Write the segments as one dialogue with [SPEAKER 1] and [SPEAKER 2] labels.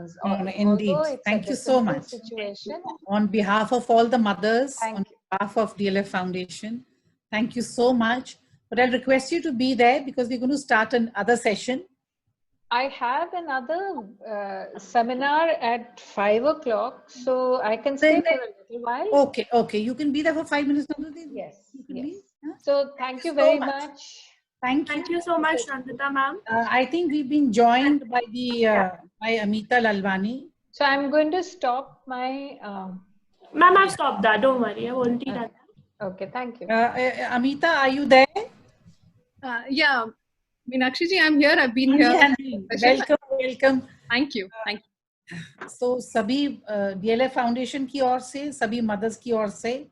[SPEAKER 1] sons.
[SPEAKER 2] Indeed.
[SPEAKER 1] Although it's
[SPEAKER 2] Thank
[SPEAKER 1] a
[SPEAKER 2] you so much.
[SPEAKER 1] situation.
[SPEAKER 2] On behalf of all the mothers,
[SPEAKER 1] Thank
[SPEAKER 2] on
[SPEAKER 1] you.
[SPEAKER 2] behalf of DLF Foundation, thank you so much. But I'll request you to be there because we're going to start another session.
[SPEAKER 1] I have another seminar at 5 o'clock, so I can stay for a little while.
[SPEAKER 2] Okay. You can be there for 5 minutes.
[SPEAKER 1] Yes.
[SPEAKER 2] Leave, huh?
[SPEAKER 1] So thank you very much.
[SPEAKER 2] Thank you
[SPEAKER 3] so much, Nandita ma'am.
[SPEAKER 2] I think we've been joined by by Amita Lalwani.
[SPEAKER 1] So I'm going to stop my.
[SPEAKER 3] Ma'am, I've stopped that. Don't worry. I've already done that.
[SPEAKER 1] Okay, thank you.
[SPEAKER 2] Amita, are you there?
[SPEAKER 4] Yeah, Meenakshi ji, I'm here. I've been here.
[SPEAKER 2] Welcome.
[SPEAKER 4] Thank you.
[SPEAKER 2] So सभी DLF Foundation की ओर से, सभी mothers की ओर से,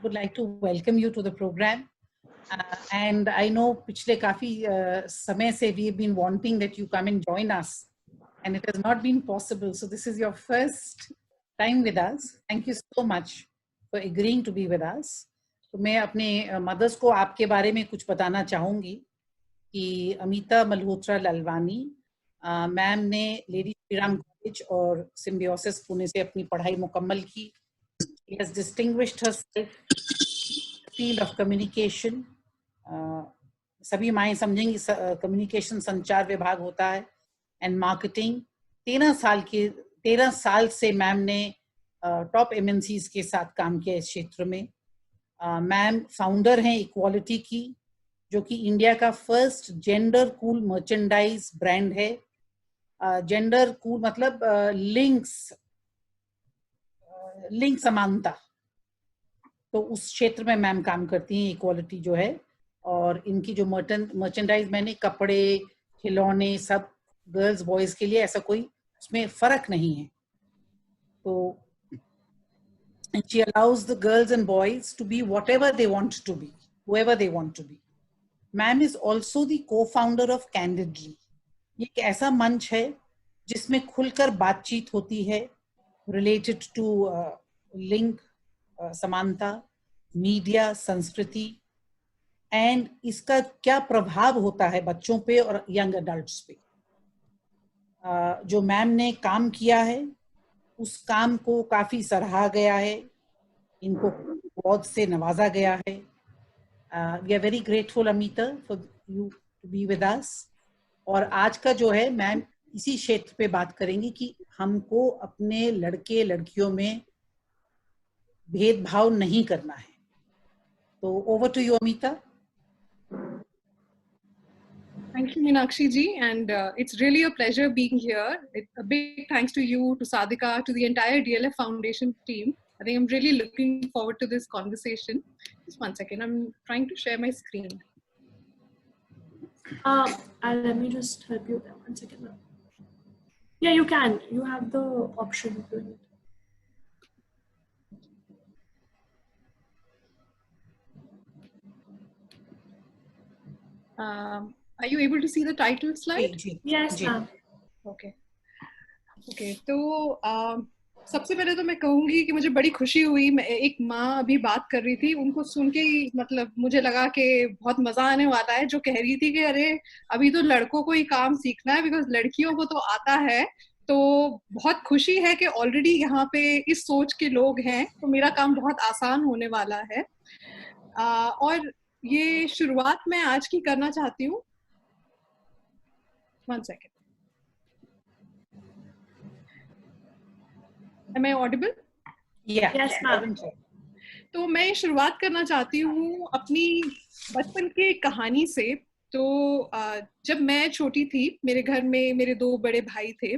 [SPEAKER 2] would like to welcome you to the program. And I know पिछले काफी समय से we have been wanting that you come and join us, and it has not been possible. So this is your first time with us. Thank you so much for agreeing to be with us. तो मैं अपने mothers को आपके बारे में कुछ बताना चाहूँगी कि अमिता मल्होत्रा ललवानी मैम ने लेडी श्रीराम कॉलेज और सिम्बियोसिस पुणे से अपनी पढ़ाई मुकम्मल की. She has distinguished herself in the field of communication. सभी माएँ समझेंगी कम्युनिकेशन संचार विभाग होता है एंड मार्केटिंग. 13 साल से मैम ने टॉप MNCs के साथ काम किया इस क्षेत्र में. मैम फाउंडर हैं इक्वालिटी की, जो कि इंडिया का first gender cool merchandise brand है. जेंडर कूल मतलब लिंग समानता, तो उस क्षेत्र में मैम काम करती हैं इक्वालिटी जो है. और इनकी जो मर्चेंडाइज मैंने कपड़े खिलौने सब गर्ल्स बॉयज के लिए, ऐसा कोई उसमें फर्क नहीं है. तो and she allows the girls and boys to be whatever they want to be, whoever they want to be. Ma'am is also the co-founder of Candidly. ये एक ऐसा मंच है जिसमें खुलकर बातचीत होती है related to लिंग समानता, मीडिया, संस्कृति, एंड इसका क्या प्रभाव होता है बच्चों पे और यंग अडल्ट्स पे. जो मैम ने काम किया है उस काम को काफी सराहा गया है, इनको बहुत से नवाजा गया है. We are very grateful Amita for you to be with us. और आज का जो है मैम इसी क्षेत्र पे बात करेंगे कि हमको अपने लड़के लड़कियों में भेदभाव नहीं करना है. तो over to you Amita.
[SPEAKER 4] Thank you, Meenakshi ji, and it's really a pleasure being here. A big thanks to you, to Sadhika, to the entire DLF Foundation team. I think I'm really looking forward to this conversation. Just one second, I'm trying to share my screen.
[SPEAKER 3] Let me just help you there. 1 second. Yeah, you can. You have the option to do it.
[SPEAKER 4] Are you able to see the title slide?
[SPEAKER 3] Yes, ma'am.
[SPEAKER 4] Okay. तो सबसे पहले तो मैं कहूँगी कि मुझे बड़ी खुशी हुई. मैं एक माँ अभी बात कर रही थी, उनको सुन के ही मतलब मुझे लगा कि बहुत मजा आने वाला है, जो कह रही थी कि अरे अभी तो लड़कों को ही काम सीखना है बिकॉज लड़कियों को तो आता है. तो बहुत खुशी है कि ऑलरेडी यहाँ पे इस सोच के लोग हैं, तो मेरा काम बहुत आसान होने वाला है. और ये शुरुआत मैं आज की करना चाहती हूँ. 1 second. Am I audible?
[SPEAKER 2] Yeah.
[SPEAKER 3] Yes, ma'am.
[SPEAKER 4] तो मैं शुरुआत करना चाहती हूँ अपनी बचपन की कहानी से. तो जब मैं छोटी थी, मेरे घर में मेरे 2 बड़े भाई थे,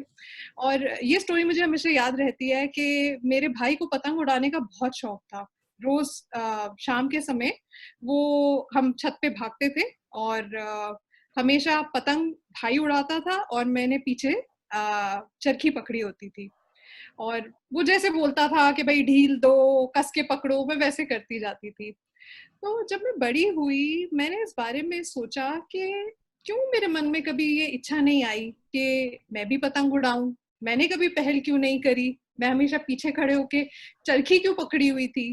[SPEAKER 4] और ये स्टोरी मुझे हमेशा याद रहती है कि मेरे भाई को पतंग उड़ाने का बहुत शौक था. रोज शाम के समय वो हम छत पे भागते थे और हमेशा पतंग भाई उड़ाता था और मैंने पीछे चरखी पकड़ी होती थी. और वो जैसे बोलता था कि भाई ढील दो, कस के पकड़ो, मैं वैसे करती जाती थी. तो जब मैं बड़ी हुई, मैंने इस बारे में सोचा कि क्यों मेरे मन में कभी ये इच्छा नहीं आई कि मैं भी पतंग उड़ाऊं. मैंने कभी पहल क्यों नहीं करी, मैं हमेशा पीछे खड़े होके चरखी क्यों पकड़ी हुई थी.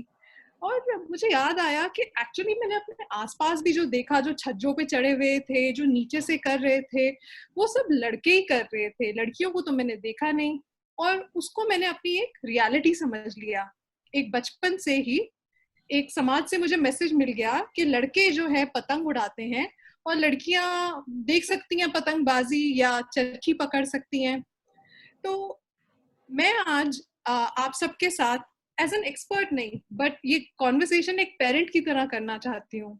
[SPEAKER 4] और मुझे याद आया कि एक्चुअली मैंने अपने आसपास भी जो देखा, जो छज्जों पे चढ़े हुए थे, जो नीचे से कर रहे थे, वो सब लड़के ही कर रहे थे, लड़कियों को तो मैंने देखा नहीं। और उसको मैंने अपनी एक रियलिटी समझ लिया। एक बचपन से ही एक समाज से मुझे मैसेज मिल गया कि लड़के जो है पतंग उड़ाते हैं और लड़कियां देख सकती हैं पतंगबाजी या चरखी पकड़ सकती हैं। तो मैं आज आप सबके साथ एज एन एक्सपर्ट नहीं, बट ये कॉन्वर्सेशन एक पेरेंट की तरह करना चाहती हूँ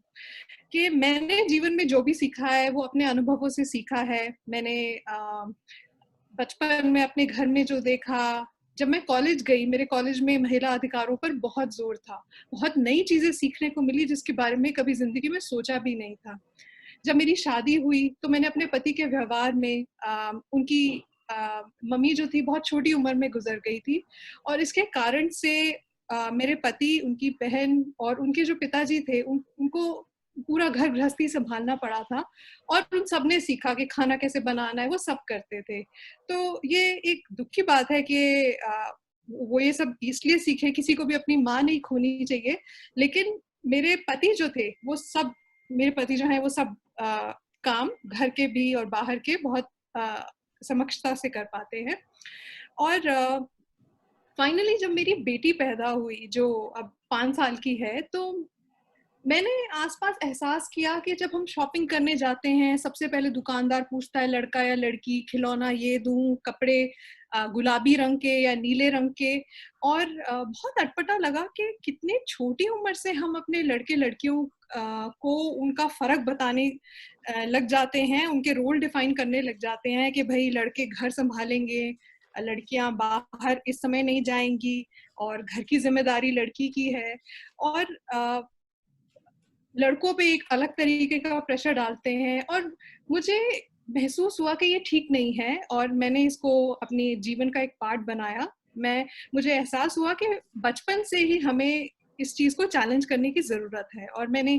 [SPEAKER 4] कि मैंने जीवन में जो भी सीखा है वो अपने अनुभवों से सीखा है। मैंने बचपन में अपने घर में जो देखा, जब मैं कॉलेज गई, मेरे कॉलेज में महिला अधिकारों पर बहुत जोर था, बहुत नई चीजें सीखने को मिली जिसके बारे में कभी जिंदगी में सोचा भी नहीं था। जब मेरी शादी हुई तो मैंने अपने पति के व्यवहार में उनकी मम्मी जो थी बहुत छोटी उम्र में गुजर गई थी, और इसके कारण से मेरे पति, उनकी बहन और उनके जो पिताजी थे उनको पूरा घर गृहस्थी संभालना पड़ा था, और उन सब ने सीखा कि खाना कैसे बनाना है, वो सब करते थे। तो ये एक दुख की बात है कि वो ये सब इसलिए सीखे, किसी को भी अपनी माँ नहीं खोनी चाहिए। लेकिन मेरे पति जो थे वो सब, मेरे पति जो है वो सब काम घर के भी और बाहर के बहुत समक्षता से कर पाते हैं। और फाइनली जब मेरी बेटी पैदा हुई जो अब 5 साल की है, तो मैंने आसपास एहसास किया कि जब हम शॉपिंग करने जाते हैं, सबसे पहले दुकानदार पूछता है लड़का या लड़की, खिलौना ये दूं, कपड़े गुलाबी रंग के या नीले रंग के। और बहुत अटपटा लगा कि कितने छोटी उम्र से हम अपने लड़के लड़कियों को उनका फर्क बताने लग जाते हैं, उनके रोल डिफाइन करने लग जाते हैं कि भाई लड़के घर संभालेंगे, लड़कियां बाहर इस समय नहीं जाएंगी, और घर की जिम्मेदारी लड़की की है। और लड़कों पे एक अलग तरीके का प्रेशर डालते हैं, और मुझे महसूस हुआ कि ये ठीक नहीं है, और मैंने इसको अपने जीवन का एक पार्ट बनाया। मुझे एहसास हुआ कि बचपन से ही हमें इस चीज को चैलेंज करने की जरूरत है, और मैंने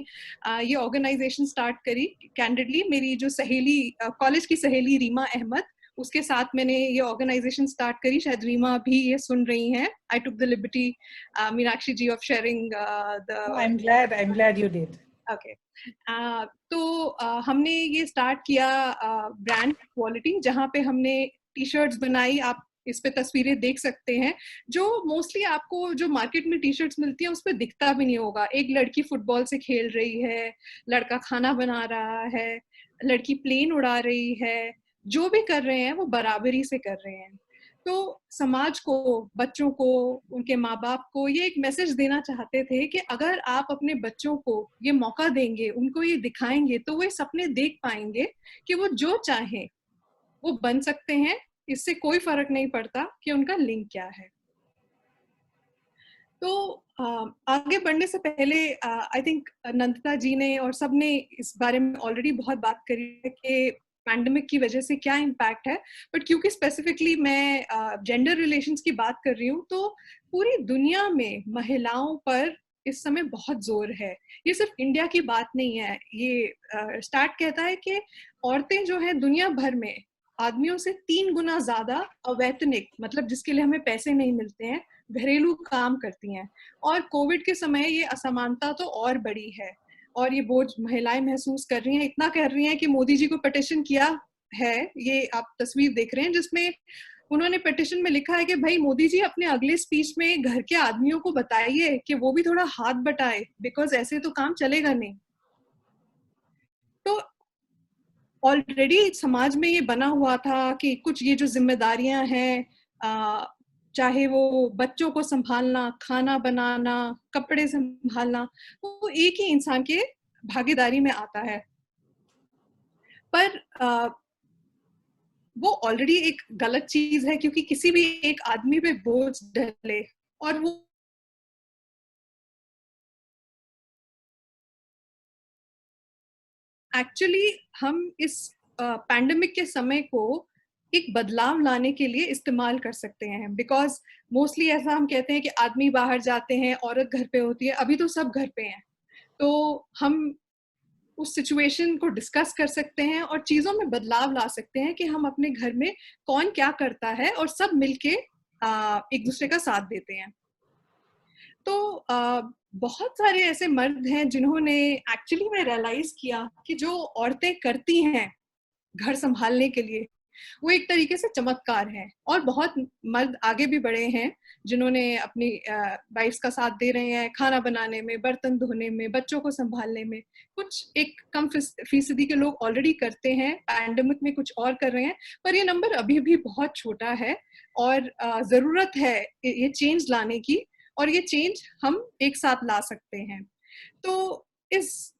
[SPEAKER 4] ये ऑर्गेनाइजेशन स्टार्ट करी कैंडिडली। मेरी जो सहेली, कॉलेज की सहेली रीमा अहमद, उसके साथ मैंने ये ऑर्गेनाइजेशन स्टार्ट करी। शायद रीमा भी ये सुन रही हैं। I took the liberty, Meenakshi ji, of sharing the
[SPEAKER 2] I'm glad you did.
[SPEAKER 4] Okay. तो हमने ये स्टार्ट किया ब्रांड क्वालिटी, जहाँ पे हमने टी शर्ट्स बनाई। आप इस पे तस्वीरें देख सकते हैं, जो मोस्टली आपको जो मार्केट में टी शर्ट्स मिलती हैं उस पर दिखता भी नहीं होगा। एक लड़की फुटबॉल से खेल रही है, लड़का खाना बना रहा है, लड़की प्लेन उड़ा रही है, जो भी कर रहे हैं वो बराबरी से कर रहे हैं। तो समाज को, बच्चों को, उनके माँ बाप को ये एक मैसेज देना चाहते थे कि अगर आप अपने बच्चों को ये मौका देंगे, उनको ये दिखाएंगे, तो वो ये सपने देख पाएंगे कि वो जो चाहे वो बन सकते हैं। इससे कोई फर्क नहीं पड़ता कि उनका लिंग क्या है। तो आगे बढ़ने से पहले आई थिंक नंदिता जी ने और सब ने इस बारे में ऑलरेडी बहुत बात करी है कि पैंडेमिक की वजह से क्या इम्पैक्ट है। बट क्योंकि स्पेसिफिकली मैं जेंडर रिलेशंस की बात कर रही हूँ, तो पूरी दुनिया में महिलाओं पर इस समय बहुत जोर है। ये सिर्फ इंडिया की बात नहीं है। ये स्टार्ट कहता है कि औरतें जो है दुनिया भर में आदमियों से 3 गुना ज्यादा अवैतनिक, मतलब जिसके लिए हमें पैसे नहीं मिलते हैं, घरेलू काम करती हैं। और कोविड के समय ये असमानता तो और बड़ी है, और ये बोझ महिलाएं महसूस कर रही हैं। इतना कर रही हैं कि मोदी जी को पिटीशन किया है, ये आप तस्वीर देख रहे हैं, जिसमें उन्होंने पिटीशन में लिखा है कि भाई मोदी जी अपने अगले स्पीच में घर के आदमियों को बताइए कि वो भी थोड़ा हाथ बटाए, बिकॉज ऐसे तो काम चलेगा नहीं। तो ऑलरेडी समाज में ये बना हुआ था कि कुछ ये जो जिम्मेदारियां हैं, चाहे वो बच्चों को संभालना, खाना बनाना, कपड़े संभालना, वो एक ही इंसान के भागीदारी में आता है। पर वो ऑलरेडी एक गलत चीज है, क्योंकि किसी भी एक आदमी पे बोझ डले और वो एक्चुअली हम इस पैंडेमिक के समय को एक बदलाव लाने के लिए इस्तेमाल कर सकते हैं। बिकॉज मोस्टली ऐसा हम कहते हैं कि आदमी बाहर जाते हैं, औरत घर पे होती है। अभी तो सब घर पे हैं, तो हम उस सिचुएशन को डिस्कस कर सकते हैं और चीजों में बदलाव ला सकते हैं कि हम अपने घर में कौन क्या करता है, और सब मिलके एक दूसरे का साथ देते हैं। तो बहुत सारे ऐसे मर्द हैं जिन्होंने एक्चुअली में रियलाइज किया कि जो औरतें करती हैं घर संभालने के लिए वो एक तरीके से चमत्कार है। और बहुत मर्द आगे भी बढ़े हैं जिन्होंने अपनी वाइफ्स का साथ दे रहे हैं खाना बनाने में, बर्तन धोने में, बच्चों को संभालने में। कुछ एक कम फीसदी के लोग ऑलरेडी करते हैं, पैंडेमिक में कुछ और कर रहे हैं, पर ये नंबर अभी भी बहुत छोटा है और ज़रूरत है ये चेंज लाने की, और ये चेंज हम एक साथ ला सकते हैं। तो इस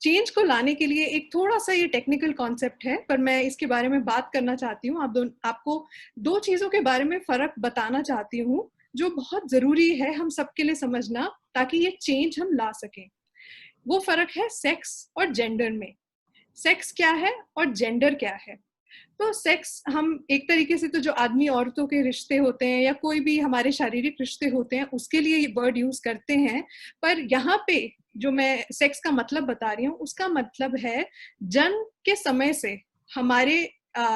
[SPEAKER 4] चेंज को लाने के लिए एक थोड़ा सा ये टेक्निकल कॉन्सेप्ट है, पर मैं इसके बारे में बात करना चाहती हूँ। आपको दो चीज़ों के बारे में फ़र्क बताना चाहती हूँ जो बहुत ज़रूरी है हम सबके लिए समझना, ताकि ये चेंज हम ला सकें। वो फ़र्क है सेक्स और जेंडर में। सेक्स क्या है और जेंडर क्या है? तो सेक्स हम एक तरीके से तो जो आदमी औरतों के रिश्ते होते हैं या कोई भी हमारे शारीरिक रिश्ते होते हैं उसके लिए ये वर्ड यूज करते हैं, पर यहाँ पे जो मैं सेक्स का मतलब बता रही हूँ उसका मतलब है जन्म के समय से हमारे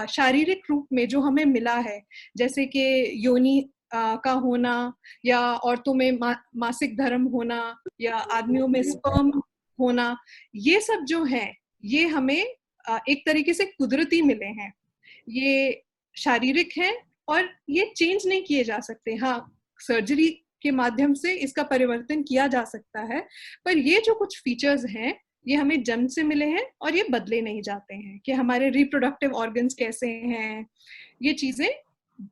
[SPEAKER 4] शारीरिक रूप में जो हमें मिला है, जैसे कि योनि का होना या औरतों में मासिक धर्म होना या आदमियों में स्पर्म होना, ये सब जो है ये हमें एक तरीके से कुदरती मिले हैं। ये शारीरिक है और ये चेंज नहीं किए जा सकते। हाँ, सर्जरी के माध्यम से इसका परिवर्तन किया जा सकता है, पर ये जो कुछ फीचर्स हैं ये हमें जन्म से मिले हैं और ये बदले नहीं जाते हैं। कि हमारे रिप्रोडक्टिव ऑर्गन्स कैसे हैं, ये चीजें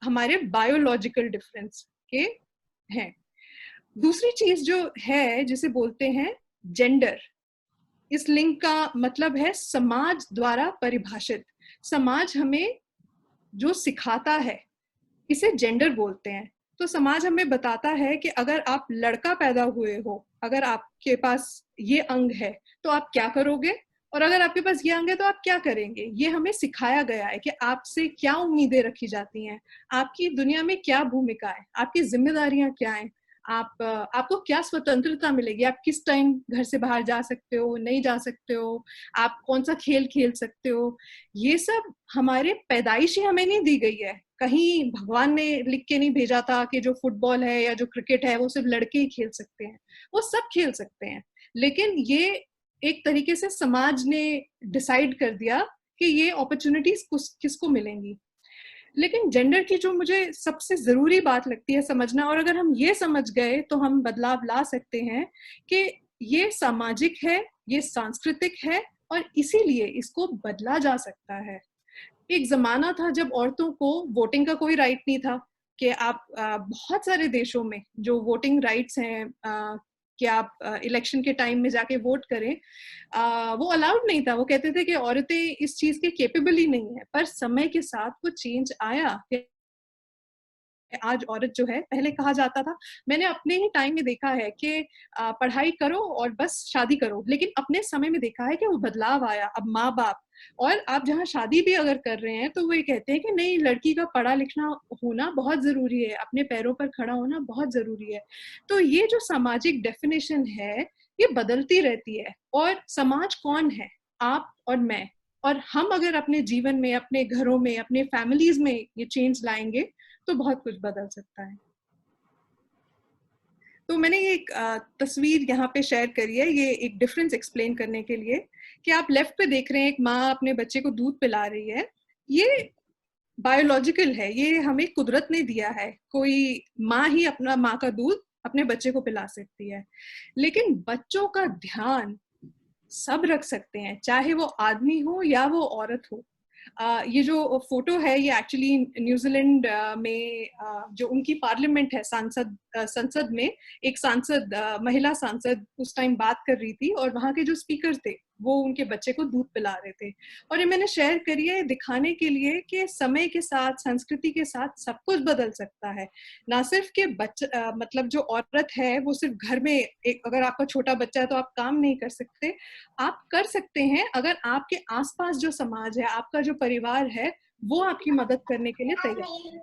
[SPEAKER 4] हमारे बायोलॉजिकल डिफरेंस के हैं। दूसरी चीज जो है जिसे बोलते हैं जेंडर, इस लिंग का मतलब है समाज द्वारा परिभाषित। समाज हमें जो सिखाता है इसे जेंडर बोलते हैं। तो समाज हमें बताता है कि अगर आप लड़का पैदा हुए हो, अगर आपके पास ये अंग है तो आप क्या करोगे, और अगर आपके पास ये अंग है तो आप क्या करेंगे। ये हमें सिखाया गया है कि आपसे क्या उम्मीदें रखी जाती हैं, आपकी दुनिया में क्या भूमिका है, आपकी जिम्मेदारियां क्या हैं, आपको क्या स्वतंत्रता मिलेगी, आप किस टाइम घर से बाहर जा सकते हो, नहीं जा सकते हो, आप कौन सा खेल खेल सकते हो। ये सब हमारे पैदाइश ही हमें नहीं दी गई है। कहीं भगवान ने लिख के नहीं भेजा था कि जो फुटबॉल है या जो क्रिकेट है वो सिर्फ लड़के ही खेल सकते हैं। वो सब खेल सकते हैं, लेकिन ये एक तरीके से समाज ने डिसाइड कर दिया कि ये अपॉर्चुनिटीज किसको मिलेंगी। लेकिन जेंडर की जो मुझे सबसे जरूरी बात लगती है समझना, और अगर हम ये समझ गए तो हम बदलाव ला सकते हैं कि ये सामाजिक है, ये सांस्कृतिक है और इसीलिए इसको बदला जा सकता है। एक जमाना था जब औरतों को वोटिंग का कोई राइट नहीं था, कि आप बहुत सारे देशों में जो वोटिंग राइट्स हैं कि आप इलेक्शन के टाइम में जाके वोट करें, वो अलाउड नहीं था। वो कहते थे कि औरतें इस चीज के केपेबल ही नहीं है। पर समय के साथ वो चेंज आया कि आज औरत जो है, पहले कहा जाता था, मैंने अपने ही टाइम में देखा है कि पढ़ाई करो और बस शादी करो, लेकिन अपने समय में देखा है कि वो बदलाव आया। अब माँ बाप और आप जहाँ शादी भी अगर कर रहे हैं तो वो ये कहते हैं कि नहीं, लड़की का पढ़ा लिखना होना बहुत जरूरी है, अपने पैरों पर खड़ा होना बहुत जरूरी है। तो ये जो सामाजिक डेफिनेशन है ये बदलती रहती है। और समाज कौन है? आप और मैं। और हम अगर अपने जीवन में, अपने घरों में, अपने फैमिलीज में ये चेंज लाएंगे तो बहुत कुछ बदल सकता है। तो मैंने एक तस्वीर यहाँ पे शेयर करी है, ये एक डिफरेंस एक्सप्लेन करने के लिए, कि आप लेफ्ट पे देख रहे हैं एक माँ अपने बच्चे को दूध पिला रही है। ये बायोलॉजिकल है, ये हमें कुदरत ने दिया है। कोई माँ ही अपना माँ का दूध अपने बच्चे को पिला सकती है, लेकिन बच्चों का ध्यान सब रख सकते हैं, चाहे वो आदमी हो या वो औरत हो। ये जो फोटो है ये एक्चुअली न्यूजीलैंड में जो उनकी पार्लियामेंट है, संसद में एक सांसद, महिला सांसद उस टाइम बात कर रही थी और वहाँ के जो स्पीकर थे वो उनके बच्चे को दूध पिला रहे थे। और ये मैंने शेयर करी है दिखाने के लिए कि समय के साथ, संस्कृति के साथ सब कुछ बदल सकता है। ना सिर्फ के बच्चा, मतलब जो औरत है वो सिर्फ घर में, एक अगर आपका छोटा बच्चा है तो आप काम नहीं कर सकते, आप कर सकते हैं अगर आपके आसपास जो समाज है, आपका जो परिवार है, वो आपकी मदद करने के लिए तैयार है।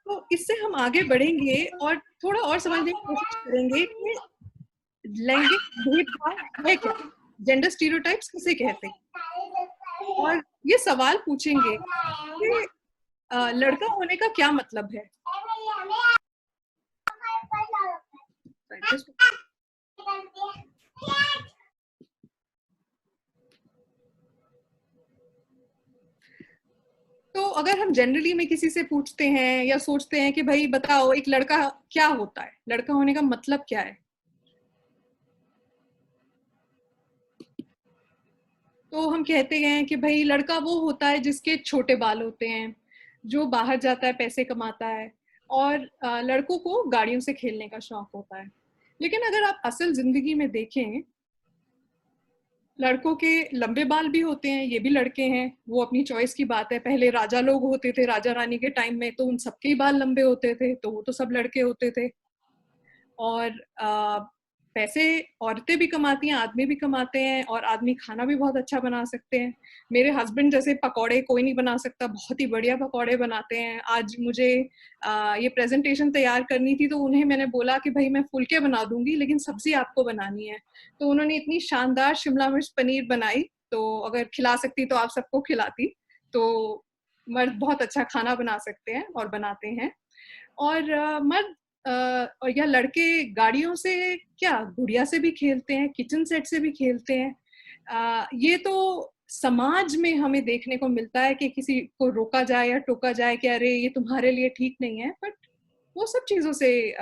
[SPEAKER 4] तो इससे हम आगे बढ़ेंगे और थोड़ा और समझने की कोशिश करेंगे कि लैंगिक भेदभाव है क्या, जेंडर स्टीरियोटाइप्स किसे कहते हैं, और ये सवाल पूछेंगे कि लड़का होने का क्या मतलब है। तो अगर हम जनरली में किसी से पूछते हैं या सोचते हैं कि भाई बताओ एक लड़का क्या होता है, लड़का होने का मतलब क्या है, तो हम कहते हैं कि भाई लड़का वो होता है जिसके छोटे बाल होते हैं, जो बाहर जाता है, पैसे कमाता है, और लड़कों को गाड़ियों से खेलने का शौक होता है। लेकिन अगर आप असल जिंदगी में देखें, लड़कों के लंबे बाल भी होते हैं, ये भी लड़के हैं, वो अपनी चॉइस की बात है। पहले राजा लोग होते थे, राजा रानी के टाइम में, तो उन सबके ही बाल लंबे होते थे, तो वो तो सब लड़के होते थे। और पैसे औरतें भी कमाती हैं, आदमी भी कमाते हैं, और आदमी खाना भी बहुत अच्छा बना सकते हैं। मेरे हस्बैंड जैसे पकौड़े कोई नहीं बना सकता, बहुत ही बढ़िया पकौड़े बनाते हैं। आज मुझे ये प्रेजेंटेशन तैयार करनी थी, तो उन्हें मैंने बोला कि भाई मैं फुलके बना दूंगी लेकिन सब्जी आपको बनानी है। तो उन्होंने इतनी शानदार शिमला मिर्च पनीर बनाई, तो अगर खिला सकती तो आप सबको खिलाती। तो मर्द बहुत अच्छा खाना बना सकते हैं और बनाते हैं, और मर्द और या लड़के गाड़ियों से क्या, गुड़िया से भी खेलते हैं, किचन सेट से भी खेलते हैं। ये तो समाज में हमें देखने को मिलता है कि किसी को रोका जाए या टोका जाए कि अरे ये तुम्हारे लिए ठीक नहीं है, बट वो सब चीजों से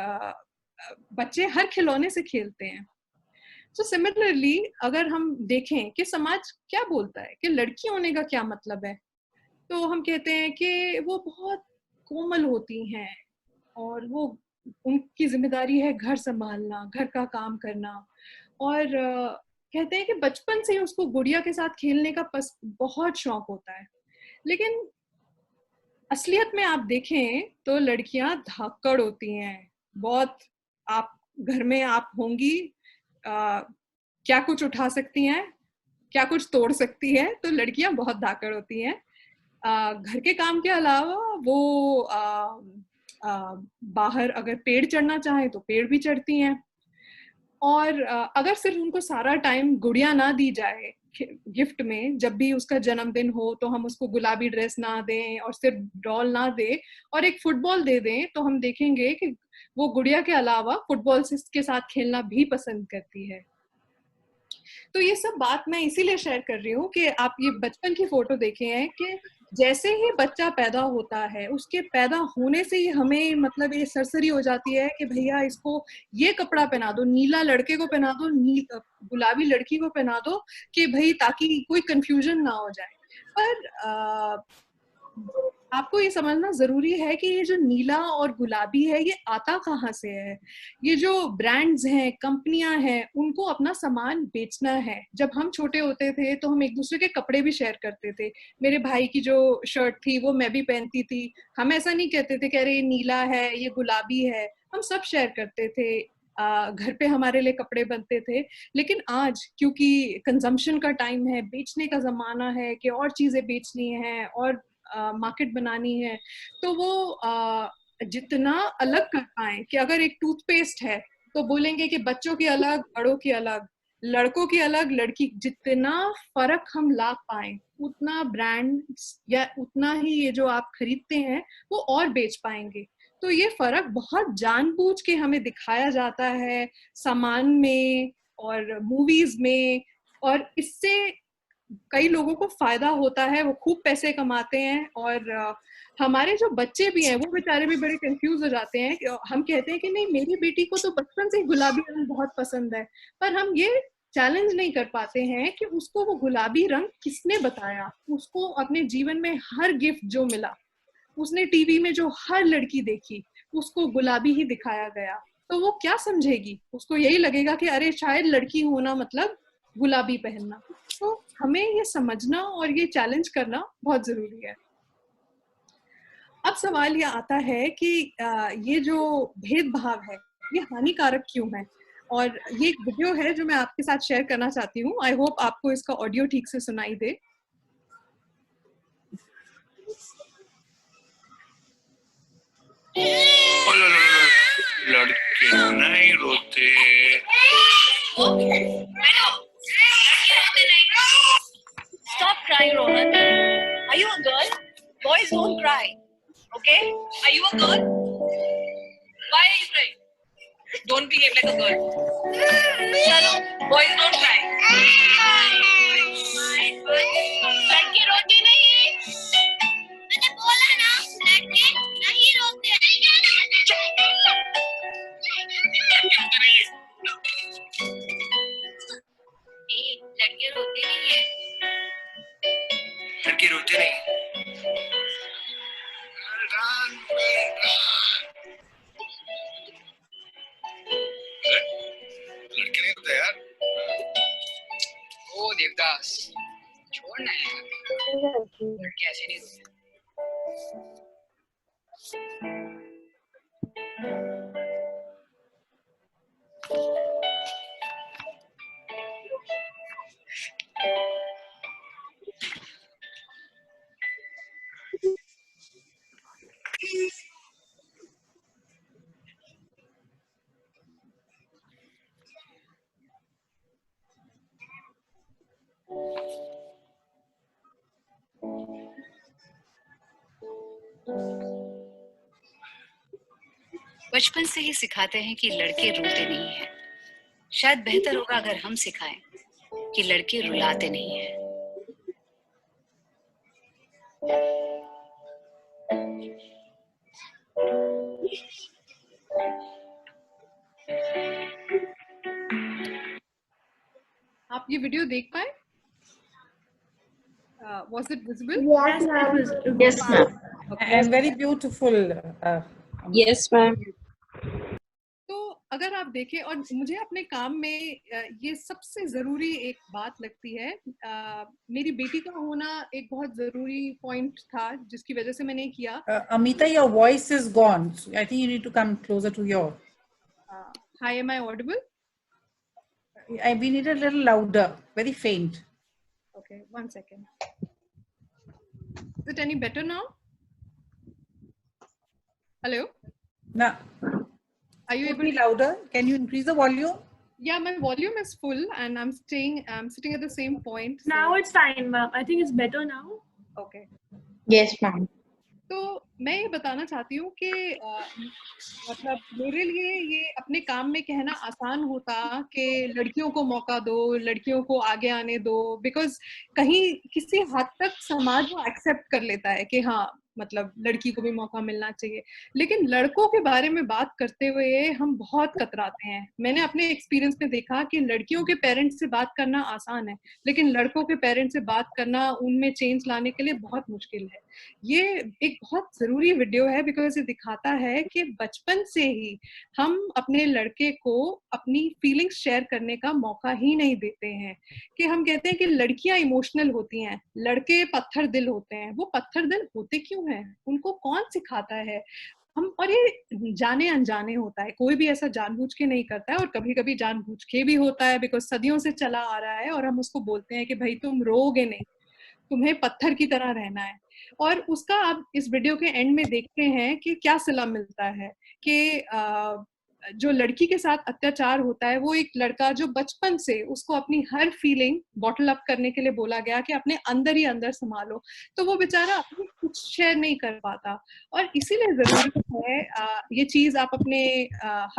[SPEAKER 4] बच्चे हर खिलौने से खेलते हैं। तो सिमिलरली अगर हम देखें कि समाज क्या बोलता है कि लड़की होने का क्या मतलब है, तो हम कहते हैं कि वो बहुत कोमल होती हैं, और वो उनकी जिम्मेदारी है घर संभालना, घर का काम करना, और कहते हैं कि बचपन से ही उसको गुड़िया के साथ खेलने का बहुत शौक होता है। लेकिन असलियत में आप देखें तो लड़कियां धाकड़ होती हैं बहुत। आप घर में आप होंगी, क्या कुछ उठा सकती हैं, क्या कुछ तोड़ सकती है, तो लड़कियां बहुत धाकड़ होती हैं। घर के काम के अलावा वो बाहर अगर पेड़ चढ़ना चाहे तो पेड़ भी चढ़ती हैं। और अगर सिर्फ उनको सारा टाइम गुड़िया ना दी जाए गिफ्ट में, जब भी उसका जन्मदिन हो तो हम उसको गुलाबी ड्रेस ना दें और सिर्फ डॉल ना दें और एक फुटबॉल दे दें, तो हम देखेंगे कि वो गुड़िया के अलावा फुटबॉल के साथ खेलना भी पसंद करती है। तो ये सब बात मैं इसीलिए शेयर कर रही हूँ कि आप ये बचपन की फोटो देखे हैं कि जैसे ही बच्चा पैदा होता है, उसके पैदा होने से ही हमें मतलब ये सरसरी हो जाती है कि भैया इसको ये कपड़ा पहना दो, नीला लड़के को पहना दो, गुलाबी लड़की को पहना दो, कि भाई ताकि कोई कंफ्यूजन ना हो जाए। पर आपको ये समझना जरूरी है कि ये जो नीला और गुलाबी है ये आता कहाँ से है। ये जो ब्रांड्स हैं, कंपनियां हैं, उनको अपना सामान बेचना है। जब हम छोटे होते थे तो हम एक दूसरे के कपड़े भी शेयर करते थे। मेरे भाई की जो शर्ट थी वो मैं भी पहनती थी। हम ऐसा नहीं कहते थे कि अरे ये नीला है, ये गुलाबी है, हम सब शेयर करते थे। घर पे हमारे लिए कपड़े बनते थे। लेकिन आज क्योंकि कंजम्पशन का टाइम है, बेचने का जमाना है कि और चीजें बेचनी है और मार्केट बनानी है, तो वो जितना अलग कर पाए कि अगर एक टूथपेस्ट है तो बोलेंगे कि बच्चों की अलग, बड़ों की अलग, लड़कों की अलग, लड़की, जितना फर्क हम ला पाए उतना ब्रांड या उतना ही ये जो आप खरीदते हैं वो और बेच पाएंगे। तो ये फर्क बहुत जानबूझ के हमें दिखाया जाता है सामान में और मूवीज में, और इससे कई लोगों को फायदा होता है, वो खूब पैसे कमाते हैं। और हमारे जो बच्चे भी हैं वो बेचारे भी बड़े कंफ्यूज हो जाते हैं। हम कहते हैं कि नहीं मेरी बेटी को तो बचपन से ही गुलाबी रंग बहुत पसंद है, पर हम ये चैलेंज नहीं कर पाते हैं कि उसको वो गुलाबी रंग किसने बताया। उसको अपने जीवन में हर गिफ्ट जो मिला, उसने टीवी में जो हर लड़की देखी उसको गुलाबी ही दिखाया गया, तो वो क्या समझेगी? उसको यही लगेगा कि अरे शायद लड़की होना मतलब गुलाबी पहनना। तो हमें ये समझना और ये चैलेंज करना बहुत जरूरी है। अब सवाल ये आता है कि ये जो भेदभाव है ये हानिकारक क्यों है? और ये एक वीडियो है जो मैं आपके साथ शेयर करना चाहती हूँ। आई होप आपको इसका ऑडियो ठीक से सुनाई दे।
[SPEAKER 5] लड़के नहीं रोते।
[SPEAKER 6] Stop crying, Rohan. Are you a girl? Boys don't cry. Okay? Are you a girl? Why are you crying? Don't behave like a girl. चलो, boys don't cry. लड़के रोते नहीं. मैंने बोला ना, लड़के नहीं रोते. लड़के रोते नहीं है. लड़के रोते नहीं. लड़के नहीं होते यार. ओ देवदास, छोड़ना यार. लड़के ऐसे नहीं होते. बचपन से ही सिखाते हैं कि लड़के रोते नहीं हैं. शायद बेहतर होगा अगर हम सिखाएं कि लड़के रुलाते नहीं हैं.
[SPEAKER 4] आप ये वीडियो देख पाए? Was it visible?
[SPEAKER 3] Yes, ma'am.
[SPEAKER 7] Yes, ma'am.
[SPEAKER 2] And very beautiful.
[SPEAKER 7] Yes, ma'am.
[SPEAKER 4] तो अगर आप देखें, और मुझे अपने काम में ये सबसे ज़रूरी एक बात लगती है. मेरी बेटी का होना एक बहुत ज़रूरी पॉइंट था जिसकी वजह से मैंने किया.
[SPEAKER 2] Amita, your voice is gone. So I think you need to come closer to your.
[SPEAKER 4] Hi, am I audible?
[SPEAKER 2] We need a little louder, very faint.
[SPEAKER 4] Okay, 1 second. Is it any better now? Hello?
[SPEAKER 2] Now,
[SPEAKER 4] Are you
[SPEAKER 2] could
[SPEAKER 4] able
[SPEAKER 2] be
[SPEAKER 4] to?
[SPEAKER 2] louder? Can you increase the volume?
[SPEAKER 4] Yeah, my volume is full and I'm sitting at the same point. So,
[SPEAKER 3] Now it's fine, ma'am. I think it's better now.
[SPEAKER 4] okay.
[SPEAKER 7] Yes, ma'am.
[SPEAKER 4] तो मैं ये बताना चाहती हूँ कि मतलब मेरे लिए ये अपने काम में कहना आसान होता कि लड़कियों को मौका दो, लड़कियों को आगे आने दो, बिकॉज कहीं किसी हद तक समाज वो एक्सेप्ट कर लेता है कि हाँ मतलब लड़की को भी मौका मिलना चाहिए. लेकिन लड़कों के बारे में बात करते हुए हम बहुत कतराते हैं. मैंने अपने एक्सपीरियंस में देखा कि लड़कियों के पेरेंट्स से बात करना आसान है, लेकिन लड़कों के पेरेंट्स से बात करना, उनमें चेंज लाने के लिए बहुत मुश्किल है. ये एक बहुत जरूरी वीडियो है बिकॉज ये दिखाता है कि बचपन से ही हम अपने लड़के को अपनी फीलिंग्स शेयर करने का मौका ही नहीं देते हैं. कि हम कहते हैं कि लड़कियां इमोशनल होती हैं, लड़के पत्थर दिल होते हैं. वो पत्थर दिल होते क्यों हैं? उनको कौन सिखाता है? हम, और ये जाने अनजाने होता है, कोई भी ऐसा जानबूझ के नहीं करता है, और कभी कभी जानबूझ के भी होता है बिकॉज सदियों से चला आ रहा है और हम उसको बोलते हैं कि भाई तुम रोगे नहीं, तुम्हें पत्थर की तरह रहना है. और उसका आप इस वीडियो के एंड में देखते हैं कि क्या सिला मिलता है कि जो लड़की के साथ अत्याचार होता है वो एक लड़का जो बचपन से उसको अपनी हर फीलिंग बॉटल अप करने के लिए बोला गया कि अपने अंदर ही अंदर संभालो, तो वो बेचारा अपनी कुछ शेयर नहीं कर पाता. और इसीलिए जरूरी है ये चीज आप अपने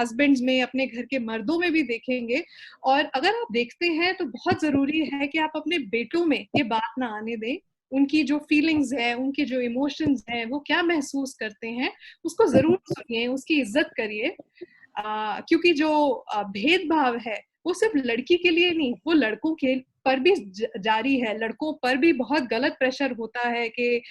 [SPEAKER 4] हस्बैंड्स में, अपने घर के मर्दों में भी देखेंगे. और अगर आप देखते हैं तो बहुत जरूरी है कि आप अपने बेटों में ये बात ना आने दें. उनकी जो फीलिंग्स है, उनके जो इमोशंस हैं, वो क्या महसूस करते हैं, उसको जरूर सुनिए, उसकी इज्जत करिए. क्योंकि जो भेदभाव है वो सिर्फ लड़की के लिए नहीं, वो लड़कों के पर भी जारी है. लड़कों पर भी बहुत गलत प्रेशर होता है कि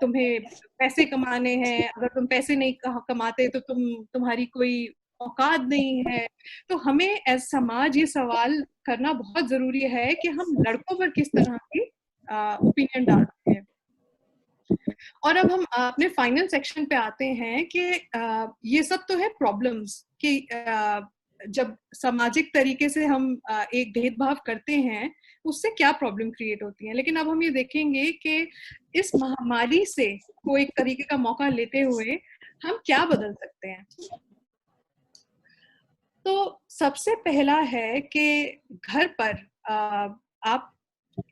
[SPEAKER 4] तुम्हें पैसे कमाने हैं, अगर तुम पैसे नहीं कमाते तो तुम्हारी कोई औकात नहीं है. तो हमें एज समाज ये सवाल करना बहुत जरूरी है कि हम लड़कों पर किस तरह की ओपिनियन डालते हैं. और अब हम अपने फाइनल सेक्शन पे आते हैं कि ये सब तो है प्रॉब्लम्स कि जब सामाजिक तरीके से हम एक भेदभाव करते हैं उससे क्या प्रॉब्लम क्रिएट होती है. लेकिन अब हम ये देखेंगे कि इस महामारी से को एक तरीके का मौका लेते हुए हम क्या बदल सकते हैं. तो सबसे पहला है कि घर पर आप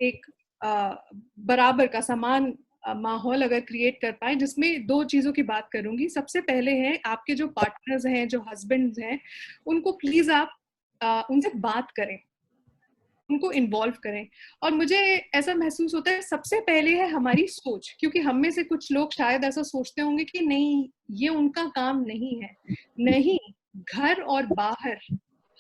[SPEAKER 4] एक बराबर का समान माहौल अगर क्रिएट कर पाए, जिसमें 2 चीज़ों की बात करूंगी। सबसे पहले है आपके जो पार्टनर्स हैं, जो हस्बैंड्स हैं, उनको प्लीज आप उनसे बात करें, उनको इन्वॉल्व करें। और मुझे ऐसा महसूस होता है सबसे पहले है हमारी सोच, क्योंकि हम में से कुछ लोग शायद ऐसा सोचते होंगे कि नहीं ये उनका काम नहीं है। नहीं, घर और बाहर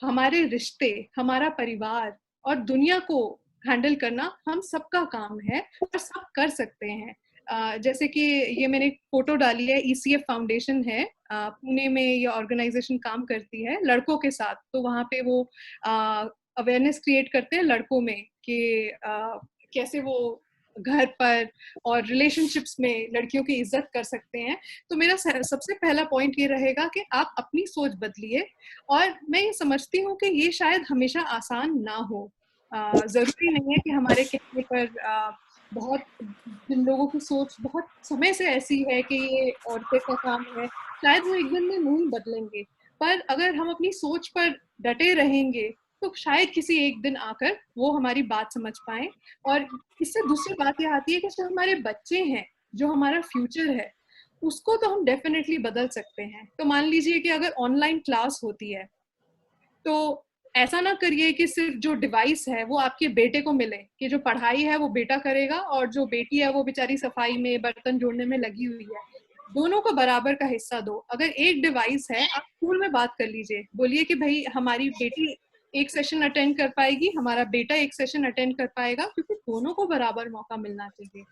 [SPEAKER 4] हमारे रिश्ते, हमारा परिवार और दुनिया को हैंडल करना हम सबका काम है और सब कर सकते हैं। जैसे कि ये मैंने फोटो डाली है, ECF फाउंडेशन है, पुणे में ये ऑर्गेनाइजेशन काम करती है लड़कों के साथ। तो वहाँ पे वो अवेयरनेस क्रिएट करते हैं लड़कों में कि कैसे वो घर पर और रिलेशनशिप्स में लड़कियों की इज्जत कर सकते हैं। तो मेरा सबसे पहला पॉइंट ये रहेगा कि आप अपनी सोच बदलिए। और मैं ये समझती हूँ कि ये शायद हमेशा आसान ना हो। जरूरी नहीं है कि हमारे कहने पर बहुत, जिन लोगों की सोच बहुत समय से ऐसी है कि ये औरतें का काम है, शायद वो एक दिन में नहीं बदलेंगे। पर अगर हम अपनी सोच पर डटे रहेंगे तो शायद किसी एक दिन आकर वो हमारी बात समझ पाए। और इससे दूसरी बात ये आती है कि जो हमारे बच्चे हैं, जो हमारा फ्यूचर है, उसको तो हम डेफिनेटली बदल सकते हैं। तो मान लीजिए कि अगर ऑनलाइन क्लास होती है तो ऐसा ना करिए कि सिर्फ जो डिवाइस है वो आपके बेटे को मिले, कि जो पढ़ाई है वो बेटा करेगा और जो बेटी है वो बेचारी सफाई में, बर्तन जोड़ने में लगी हुई है। दोनों को बराबर का हिस्सा दो। अगर एक डिवाइस है, आप स्कूल में बात कर लीजिए, बोलिए कि भाई हमारी बेटी एक सेशन अटेंड कर पाएगी, हमारा बेटा एक सेशन अटेंड कर पाएगा, क्योंकि दोनों को बराबर मौका मिलना चाहिए।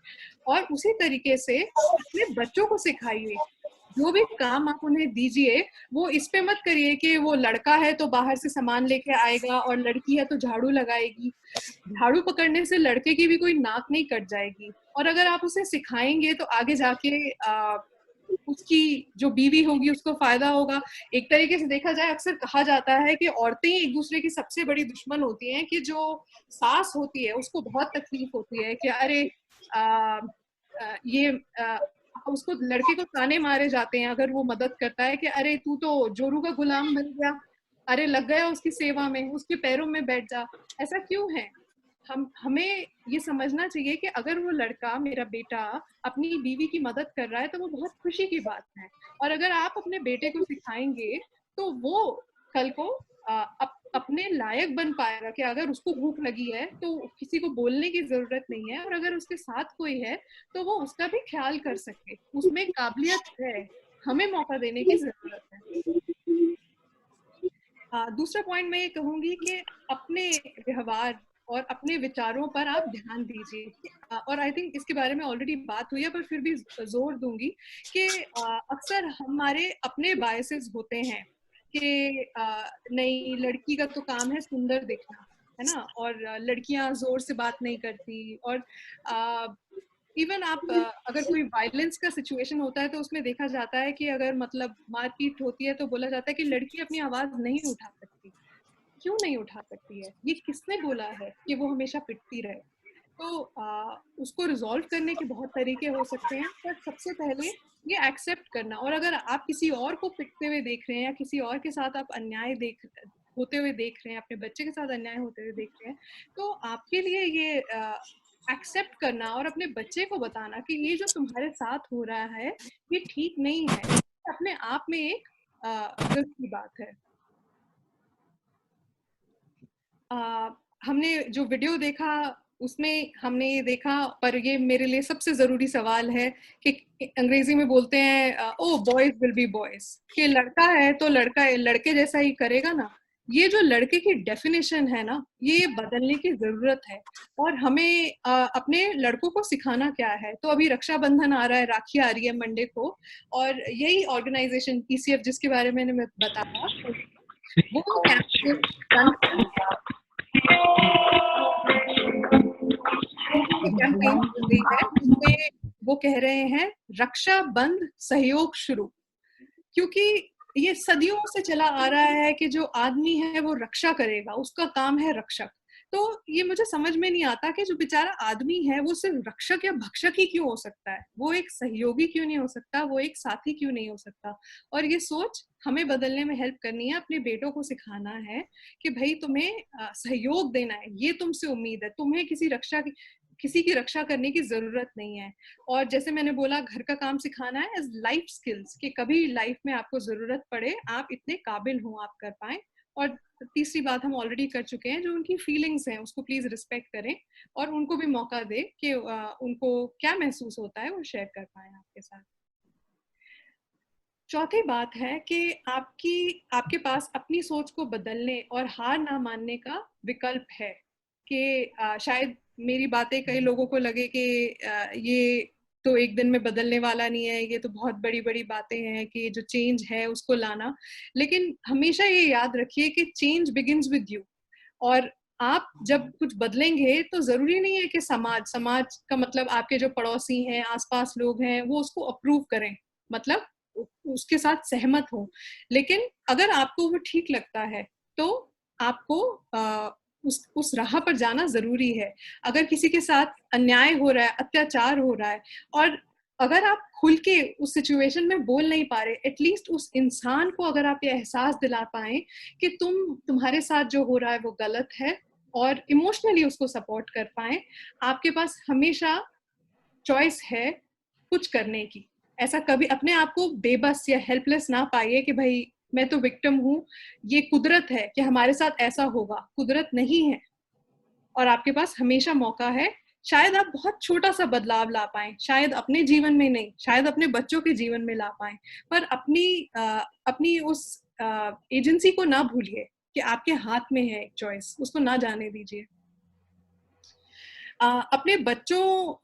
[SPEAKER 4] और उसी तरीके से अपने बच्चों को सिखाइए, जो भी काम आप उन्हें दीजिए वो इस पे मत करिए कि वो लड़का है तो बाहर से सामान लेके आएगा और लड़की है तो झाड़ू लगाएगी। झाड़ू पकड़ने से लड़के की भी कोई नाक नहीं कट जाएगी। और अगर आप उसे सिखाएंगे तो आगे जाके उसकी जो बीवी होगी उसको फायदा होगा। एक तरीके से देखा जाए, अक्सर कहा जाता है कि औरतें ही एक दूसरे की सबसे बड़ी दुश्मन होती हैं, कि जो सास होती है उसको बहुत तकलीफ होती है कि अरे उसको लड़के को ताने मारे जाते हैं अगर वो मदद करता है कि अरे तू तो जोरू का गुलाम बन गया, अरे लग गया उसकी सेवा में, उसके पैरों में बैठ जा। ऐसा क्यों है? हमें ये समझना चाहिए कि अगर वो लड़का, मेरा बेटा, अपनी बीवी की मदद कर रहा है तो वो बहुत खुशी की बात है। और अगर आप अपने बेटे को सिखाएंगे तो वो कल को अपने लायक बन पाएगा कि अगर उसको भूख लगी है तो किसी को बोलने की जरूरत नहीं है, और अगर उसके साथ कोई है तो वो उसका भी ख्याल कर सके। उसमें काबिलियत है, हमें मौका देने की जरूरत है। दूसरा पॉइंट मैं ये कहूंगी कि अपने व्यवहार और अपने विचारों पर आप ध्यान दीजिए। और आई थिंक इसके बारे में ऑलरेडी बात हुई है, पर फिर भी जोर दूंगी कि अक्सर हमारे अपने बायसेस होते हैं कि नहीं, लड़की का तो काम है सुंदर दिखना, है ना, और लड़कियां जोर से बात नहीं करती। और इवन आप अगर कोई वायलेंस का सिचुएशन होता है तो उसमें देखा जाता है कि अगर मतलब मारपीट होती है तो बोला जाता है कि लड़की अपनी आवाज नहीं उठा सकती। क्यों नहीं उठा सकती है? ये किसने बोला है कि वो हमेशा पिटती रहे? तो उसको रिजॉल्व करने के बहुत तरीके हो सकते हैं, पर सबसे पहले ये एक्सेप्ट करना। और अगर आप किसी और को पिटते हुए देख रहे हैं या किसी और के साथ आप अन्याय होते हुए देख रहे हैं, अपने बच्चे के साथ अन्याय होते हुए देख रहे हैं, तो आपके लिए ये एक्सेप्ट करना और अपने बच्चे को बताना कि ये जो तुम्हारे साथ हो रहा है ये ठीक नहीं है, अपने आप में एक गर्व की बात है। हमने जो वीडियो देखा उसमें हमने ये देखा, पर ये मेरे लिए सबसे जरूरी सवाल है कि अंग्रेजी में बोलते हैं ओ बॉयज विल बी बॉयज, कि लड़का है तो लड़का लड़के जैसा ही करेगा ना। ये जो लड़के की डेफिनेशन है ना, ये बदलने की जरूरत है। और हमें अपने लड़कों को सिखाना क्या है। तो अभी रक्षाबंधन आ रहा है, राखी आ रही है मंडे को, और यही ऑर्गेनाइजेशन ECF जिसके बारे में मैंने बताया वो कैंपेन चल रही है जिसमें वो कह रहे हैं रक्षा बंध सहयोग शुरू। क्योंकि ये सदियों से चला आ रहा है कि जो आदमी है वो रक्षा करेगा, उसका काम है रक्षक। तो ये मुझे समझ में नहीं आता कि जो बेचारा आदमी है वो सिर्फ रक्षक या भक्षक ही क्यों हो सकता है, वो एक सहयोगी क्यों नहीं हो सकता, वो एक साथी क्यों नहीं हो सकता। और ये सोच हमें बदलने में हेल्प करनी है। अपने बेटों को सिखाना है कि भाई तुम्हें सहयोग देना है, ये तुमसे उम्मीद है। तुम्हें किसी रक्षा की किसी की रक्षा करने की जरूरत नहीं है। और जैसे मैंने बोला, घर का काम सिखाना है एज लाइफ स्किल्स, कि कभी लाइफ में आपको जरूरत पड़े आप इतने काबिल हो, आप कर पाए। और तीसरी बात हम ऑलरेडी कर चुके हैं, जो उनकी फीलिंग्स हैं उसको प्लीज रिस्पेक्ट करें और उनको भी मौका दे कि उनको क्या महसूस होता है वो शेयर कर पाए आपके साथ। चौथी बात है कि आपके पास अपनी सोच को बदलने और हार ना मानने का विकल्प है। कि शायद मेरी बातें कई लोगों को लगे कि ये तो एक दिन में बदलने वाला नहीं है, ये तो बहुत बड़ी बड़ी बातें हैं कि जो चेंज है उसको लाना। लेकिन हमेशा ये याद रखिए कि चेंज बिगिंस विद यू। और आप जब कुछ बदलेंगे तो जरूरी नहीं है कि समाज का मतलब आपके जो पड़ोसी हैं, आसपास लोग हैं, वो उसको अप्रूव करें, मतलब उसके साथ सहमत हो। लेकिन अगर आपको वो ठीक लगता है तो आपको उस राह पर जाना जरूरी है। अगर किसी के साथ अन्याय हो रहा है, अत्याचार हो रहा है, और अगर आप खुल के उस सिचुएशन में बोल नहीं पा रहे, एटलीस्ट उस इंसान को अगर आप ये एहसास दिला पाए कि तुम्हारे साथ जो हो रहा है वो गलत है, और इमोशनली उसको सपोर्ट कर पाए, आपके पास हमेशा चॉइस है कुछ करने की। ऐसा कभी अपने आप को बेबस या हेल्पलेस ना पाइए कि भाई मैं तो विक्टिम हूँ, ये कुदरत है कि हमारे साथ ऐसा होगा। कुदरत नहीं है, और आपके पास हमेशा मौका है। शायद आप बहुत छोटा सा बदलाव ला पाए, शायद अपने जीवन में नहीं, शायद अपने बच्चों के जीवन में ला पाए, पर अपनी उस एजेंसी को ना भूलिए कि आपके हाथ में है एक चॉइस, उसको ना जाने दीजिए। अपने बच्चों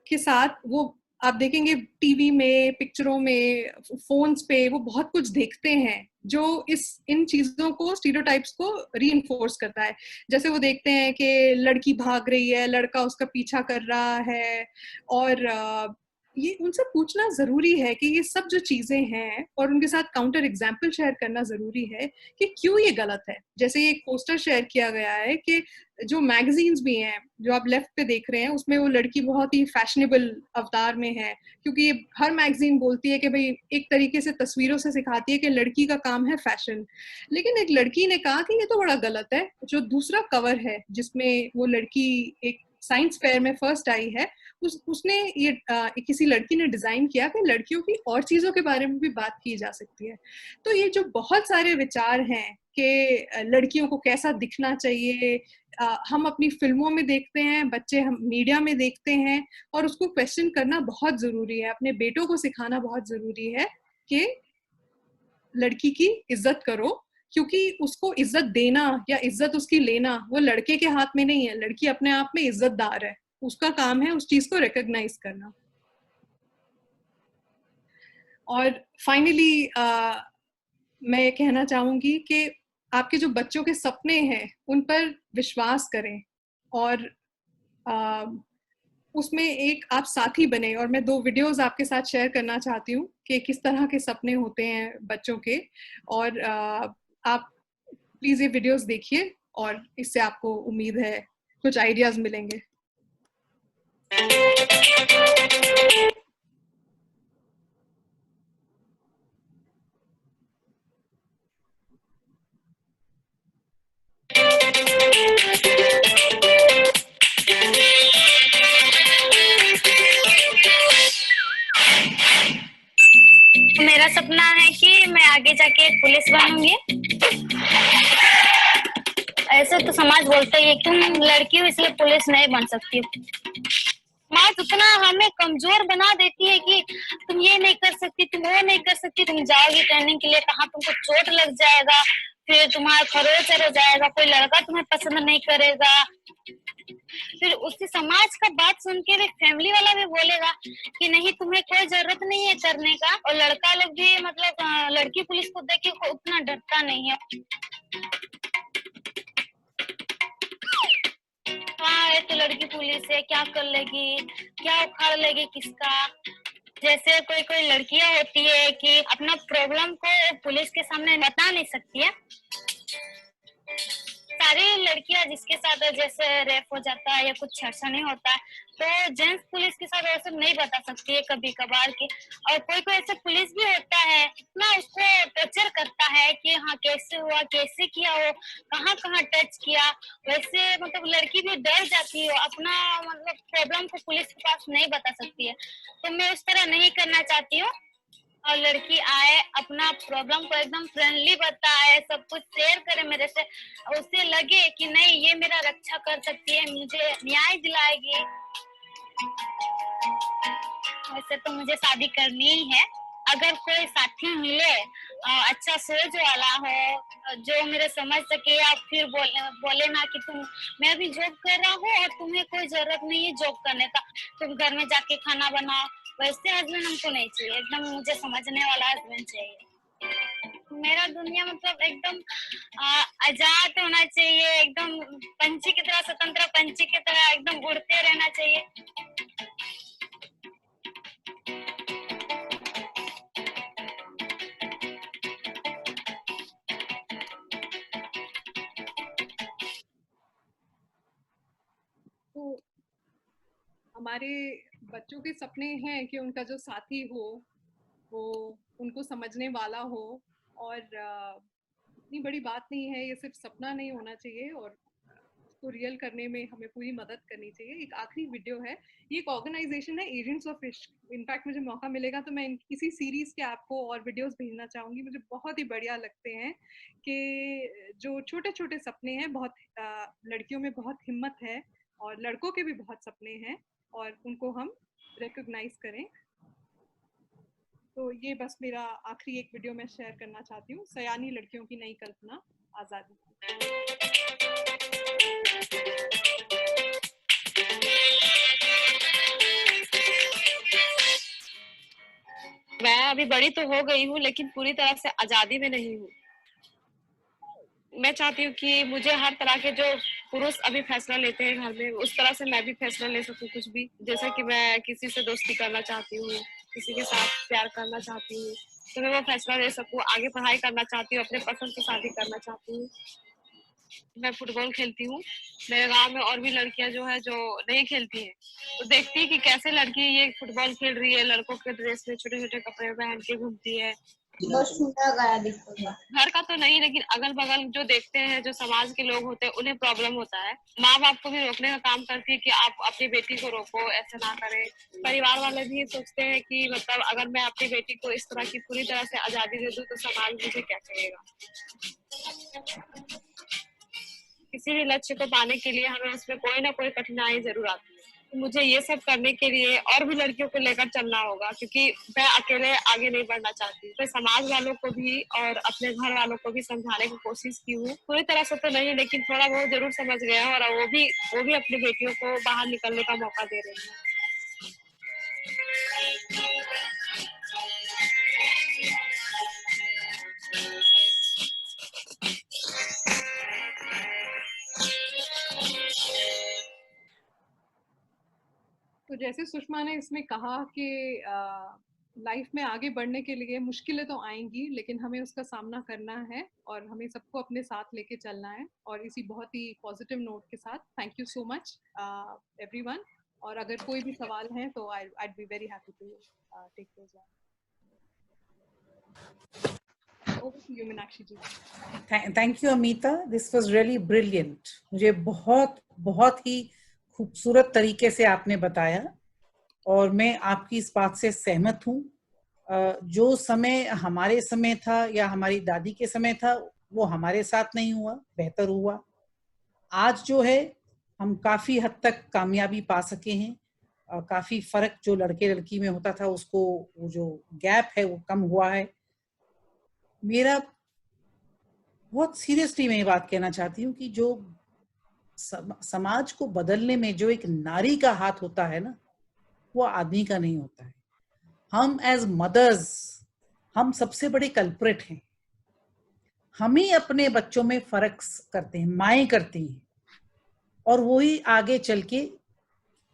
[SPEAKER 4] के साथ वो आप देखेंगे टीवी में, पिक्चरों में, फोन्स पे वो बहुत कुछ देखते हैं जो इन चीजों को, स्टीरियोटाइप्स को रीइंफोर्स करता है। जैसे वो देखते हैं कि लड़की भाग रही है, लड़का उसका पीछा कर रहा है, और ये उनसे पूछना जरूरी है कि ये सब जो चीजें हैं, और उनके साथ काउंटर एग्जाम्पल शेयर करना जरूरी है कि क्यों ये गलत है। जैसे एक पोस्टर शेयर किया गया है कि जो मैगजीन्स भी हैं, जो आप लेफ्ट पे देख रहे हैं, उसमें वो लड़की बहुत ही फैशनेबल अवतार में है, क्योंकि ये हर मैगजीन बोलती है कि भाई एक तरीके से तस्वीरों से सिखाती है कि लड़की का काम है फैशन। लेकिन एक लड़की ने कहा कि ये तो बड़ा गलत है। जो दूसरा कवर है जिसमें वो लड़की एक साइंस फेयर में फर्स्ट आई है, उसने ये किसी लड़की ने डिजाइन किया कि लड़कियों की और चीजों के बारे में भी बात की जा सकती है। तो ये जो बहुत सारे विचार हैं कि लड़कियों को कैसा दिखना चाहिए, हम अपनी फिल्मों में देखते हैं, बच्चे हम मीडिया में देखते हैं, और उसको क्वेश्चन करना बहुत जरूरी है। अपने बेटों को सिखाना बहुत जरूरी है कि लड़की की इज्जत करो, क्योंकि उसको इज्जत देना या इज्जत उसकी लेना वो लड़के के हाथ में नहीं है। लड़की अपने आप में इज्जतदार है, उसका काम है उस चीज को रिकॉग्नाइज करना। और फाइनली मैं ये कहना चाहूंगी कि आपके जो बच्चों के सपने हैं उन पर विश्वास करें, और उसमें एक आप साथी बने। और मैं 2 वीडियोस आपके साथ शेयर करना चाहती हूँ कि किस तरह के सपने होते हैं बच्चों के, और आप प्लीज ये वीडियोस देखिए, और इससे आपको उम्मीद है कुछ आइडियाज मिलेंगे।
[SPEAKER 8] मेरा सपना है कि मैं आगे जाके पुलिस बनूंगी। ऐसे तो समाज बोलता ही है तुम लड़की हो इसलिए पुलिस नहीं बन सकती। समाज उतना हमें कमजोर बना देती है कि तुम ये नहीं कर सकती, तुम वो नहीं कर सकती। तुम जाओगी ट्रेनिंग के लिए, कहाँ तुमको चोट लग जाएगा, फिर तुम्हारा खरोचर हो जाएगा, कोई लड़का तुम्हें पसंद नहीं करेगा। फिर उसी समाज का बात सुन के भी फैमिली वाला भी बोलेगा कि नहीं तुम्हें कोई जरूरत नहीं है करने का, और लड़का लोग भी मतलब लड़की पुलिस को देख के उतना डरता नहीं है। हाँ ये तो लड़की पुलिस है, क्या कर लेगी, क्या उखाड़ लेगी किसका। जैसे कोई लड़कियां होती है कि अपना प्रॉब्लम को पुलिस के सामने बता नहीं सकती है, सारी लड़कियां जिसके साथ जैसे रेप हो जाता है या कुछ छेड़छाड़ नहीं होता है, तो जेंट्स पुलिस के साथ ऐसे नहीं बता सकती है कभी कभार की। और कोई कोई ऐसा पुलिस भी होता है ना, उसको टचर करता है कि हाँ कैसे हुआ, कैसे किया, वो कहाँ कहाँ टच किया। वैसे मतलब लड़की भी डर जाती है, अपना मतलब प्रॉब्लम को पुलिस के पास नहीं बता सकती है। तो मैं उस तरह नहीं करना चाहती हूँ, और लड़की आए अपना प्रॉब्लम को एकदम फ्रेंडली बताए, सब कुछ शेयर करे मेरे से, उसे लगे कि नहीं ये मेरा रक्षा कर सकती है, मुझे न्याय दिलाएगी। वैसे तो मुझे शादी करनी ही है। अगर कोई साथी मिले अच्छा सोच वाला हो, जो मेरे समझ सके, या फिर बोले ना कि मैं भी जॉब कर रहा हूँ और तुम्हें कोई जरूरत नहीं है जॉब करने का, तुम घर में जाके खाना बनाओ, वैसे हस्बैंड हमको नहीं चाहिए। एकदम मुझे समझने वाला हस्बैंड चाहिए। मेरा दुनिया मतलब एकदम आजाद होना चाहिए, एकदम पंछी की तरह, स्वतंत्र पंछी की तरह एकदम उड़ते रहना चाहिए।
[SPEAKER 4] तो हमारे बच्चों के सपने हैं कि उनका जो साथी हो वो उनको समझने वाला हो, और इतनी बड़ी बात नहीं है, ये सिर्फ सपना नहीं होना चाहिए, और उसको रियल करने में हमें पूरी मदद करनी चाहिए। एक आखिरी वीडियो है, ये एक ऑर्गेनाइजेशन है एजेंट्स ऑफ इश्क। इनफैक्ट मुझे मौका मिलेगा तो मैं इसी सीरीज के आपको और वीडियोस भेजना चाहूँगी। मुझे बहुत ही बढ़िया लगते हैं कि जो छोटे छोटे सपने हैं, बहुत लड़कियों में बहुत हिम्मत है और लड़कों के भी बहुत सपने हैं, और उनको हम रिकॉग्नाइज करें। तो ये बस मेरा आखिरी एक वीडियो मैं शेयर करना चाहती हूँ, सयानी लड़कियों की नई कल्पना आज़ादी।
[SPEAKER 9] मैं अभी बड़ी तो हो गई हूँ, लेकिन पूरी तरह से आजादी में नहीं हूँ। मैं चाहती हूँ कि मुझे हर तरह के जो पुरुष अभी फैसला लेते हैं घर में, उस तरह से मैं भी फैसला ले सकूँ कुछ भी। जैसे कि मैं किसी से दोस्ती करना चाहती हूँ, किसी के साथ प्यार करना चाहती हूँ, तो मैं वो फैसला ले सकूँ। आगे पढ़ाई करना चाहती हूँ, अपने पसंद की शादी करना चाहती हूँ। मैं फुटबॉल खेलती हूँ। मेरे गांव में और भी लड़कियां जो है जो नहीं खेलती हैं, तो देखती है कि कैसे लड़की ये फुटबॉल खेल रही है, लड़कों के ड्रेस में छोटे छोटे कपड़े पहन के घूमती है। घर का तो नहीं, लेकिन अगल बगल जो देखते हैं, जो समाज के लोग होते हैं, उन्हें प्रॉब्लम होता है। माँ बाप को भी रोकने का काम करती है कि आप अपनी बेटी को रोको, ऐसा ना करें। परिवार वाले भी सोचते हैं कि मतलब अगर मैं अपनी बेटी को इस तरह की पूरी तरह से आजादी दे दूं तो समाज मुझे क्या कहेगा। किसी भी लक्ष्य को पाने के लिए हमें उसमें कोई ना कोई कठिनाई जरूर आती है। तो मुझे ये सब करने के लिए और भी लड़कियों को लेकर चलना होगा, क्योंकि मैं अकेले आगे नहीं बढ़ना चाहती। तो समाज वालों को भी और अपने घर वालों को भी समझाने की कोशिश की हूँ। पूरी तरह से तो नहीं, लेकिन थोड़ा बहुत जरूर समझ गया है, और वो भी अपनी बेटियों को बाहर निकलने का मौका दे रही है।
[SPEAKER 4] तो जैसे सुषमा ने इसमें कहा कि लाइफ में आगे बढ़ने के लिए मुश्किलें तो आएंगी, लेकिन हमें उसका सामना करना है और हमें सबको अपने साथ लेके चलना है। और इसी बहुत ही पॉजिटिव नोट के साथ thank you so much everyone. और अगर कोई भी सवाल है तो I'd be very happy to take those on. Over to you, Meenakshi ji.
[SPEAKER 2] Thank you, Amita. This was really brilliant. मुझे बहुत ही खूबसूरत तरीके से आपने बताया, और मैं आपकी इस बात से सहमत हूँ। जो समय हमारे समय था या हमारी दादी के समय था, वो हमारे साथ नहीं हुआ, बेहतर हुआ। आज जो है हम काफी हद तक कामयाबी पा सके हैं, काफी फर्क जो लड़के लड़की में होता था उसको, वो जो गैप है वो कम हुआ है। मेरा बहुत सीरियसली मैं ये बात कहना चाहती हूँ कि जो समाज को बदलने में जो एक नारी का हाथ होता है ना, वो आदमी का नहीं होता है। हम एज मदर्स, हम सबसे बड़े कल्प्रिट हैं। हम ही अपने बच्चों में फर्क करते हैं, माएं करती हैं, और वो ही आगे चल के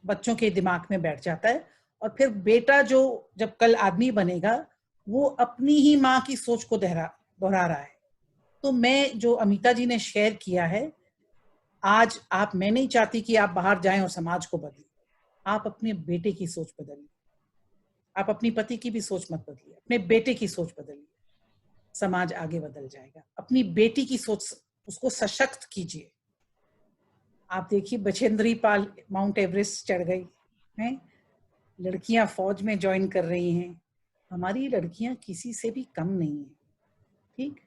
[SPEAKER 2] बच्चों के दिमाग में बैठ जाता है। और फिर बेटा जो जब कल आदमी बनेगा, वो अपनी ही माँ की सोच को दोहरा रहा है। तो मैं जो अमिता जी ने शेयर किया है, आज आप, मैं नहीं चाहती कि आप बाहर जाएं और समाज को बदलें। आप अपने बेटे की सोच बदलिए, आप अपनी पति की भी सोच मत बदलिए, अपने बेटे की सोच बदलिए, समाज आगे बदल जाएगा। अपनी बेटी की सोच, उसको सशक्त कीजिए। आप देखिए बछेंद्री पाल माउंट एवरेस्ट चढ़ गई हैं, लड़कियां फौज में ज्वाइन कर रही हैं। हमारी लड़कियां किसी से भी कम नहीं है, ठीक।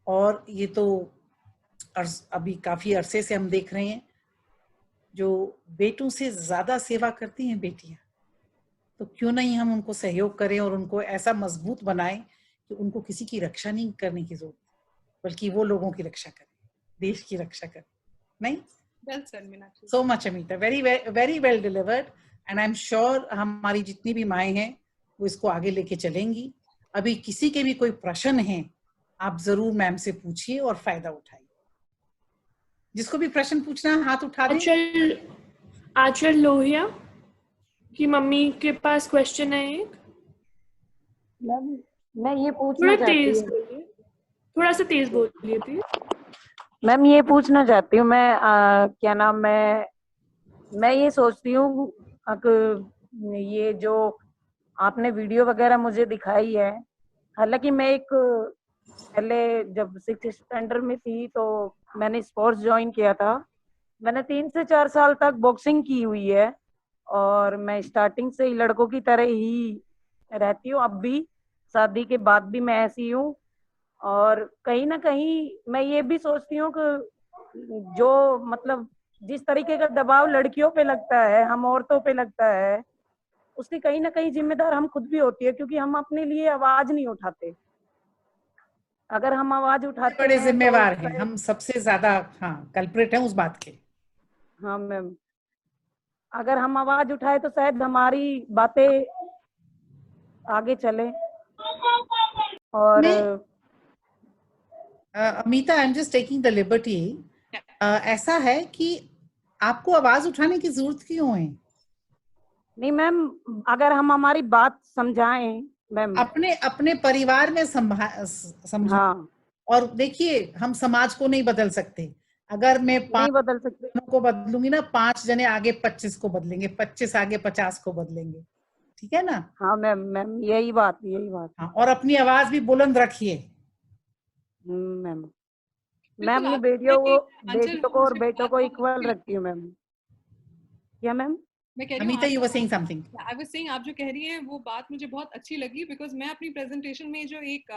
[SPEAKER 2] और ये तो अभी काफी अरसे से हम देख रहे हैं, जो बेटों से ज्यादा सेवा करती हैं बेटियां, तो क्यों नहीं हम उनको सहयोग करें और उनको ऐसा मजबूत बनाएं कि उनको किसी की रक्षा नहीं करने की जरूरत, बल्कि वो लोगों की रक्षा करें, देश की रक्षा करें। नहीं?
[SPEAKER 4] Well said, Meenakshi.
[SPEAKER 2] So much, Amita. Very well delivered. And I'm sure हमारी जितनी भी माएँ हैं वो इसको आगे लेके चलेंगी। अभी किसी के भी कोई प्रश्न हैं, आप जरूर मैम से पूछिए और फायदा उठाइए। जिसको भी प्रश्न पूछना है हाथ उठा दें।
[SPEAKER 3] आचल लोहिया की मम्मी के पास क्वेश्चन है एक।
[SPEAKER 10] मैम मैं ये पूछना चाहती हूँ,
[SPEAKER 3] थोड़ा सा तेज बोलिए प्लीज।
[SPEAKER 10] मैम ये पूछना चाहती हूँ मैं, क्या नाम, मैं ये सोचती हूँ ये जो आपने वीडियो वगैरह मुझे दिखाई है, हालांकि मैं एक पहले जब 6th स्टैंडर्ड में थी तो मैंने स्पोर्ट्स ज्वाइन किया था। मैंने 3 से 4 साल तक बॉक्सिंग की हुई है और मैं स्टार्टिंग से ही लड़कों की तरह ही रहती हूँ। अब भी शादी के बाद भी मैं ऐसी हूँ। और कहीं ना कहीं मैं ये भी सोचती हूँ कि जो मतलब जिस तरीके का दबाव लड़कियों पे लगता है, हम औरतों पे लगता है, उसकी कहीं ना कहीं जिम्मेदार हम खुद भी होती है, क्योंकि हम अपने लिए आवाज नहीं उठाते। अगर हम आवाज उठाते
[SPEAKER 2] बड़े
[SPEAKER 10] हैं
[SPEAKER 2] जिम्मेवार
[SPEAKER 10] तो
[SPEAKER 2] हैं हम, सबसे ज्यादा हाँ कल्प्रिट हैं उस बात के।
[SPEAKER 10] हाँ मैम, अगर हम आवाज उठाए तो शायद हमारी बातें आगे चले। और
[SPEAKER 2] Amita, I am just taking the liberty, ऐसा है कि आपको आवाज उठाने की जरूरत क्यों है?
[SPEAKER 10] नहीं मैम, अगर हम हमारी बात समझाएं मैम,
[SPEAKER 2] अपने परिवार में समझा।
[SPEAKER 10] हाँ।
[SPEAKER 2] और देखिए, हम समाज को नहीं बदल सकते। अगर मैं 5
[SPEAKER 10] बदल सकते
[SPEAKER 2] को बदलूंगी ना, 5 जने आगे 25 को बदलेंगे, 25 आगे 50 को बदलेंगे, ठीक है ना?
[SPEAKER 10] हाँ मैम यही बात।
[SPEAKER 2] हाँ, और अपनी आवाज भी बुलंद रखिए।
[SPEAKER 10] मैम मैं अपनी बेटियों को और बेटों को इक्वल रखती हूँ मैम। क्या मैम?
[SPEAKER 4] मैं कह रही
[SPEAKER 2] Amita, you were saying something.
[SPEAKER 4] I was saying, आप जो कह रही हैं वो बात मुझे बहुत अच्छी लगी, बिकॉज मैं अपनी प्रेजेंटेशन में जो एक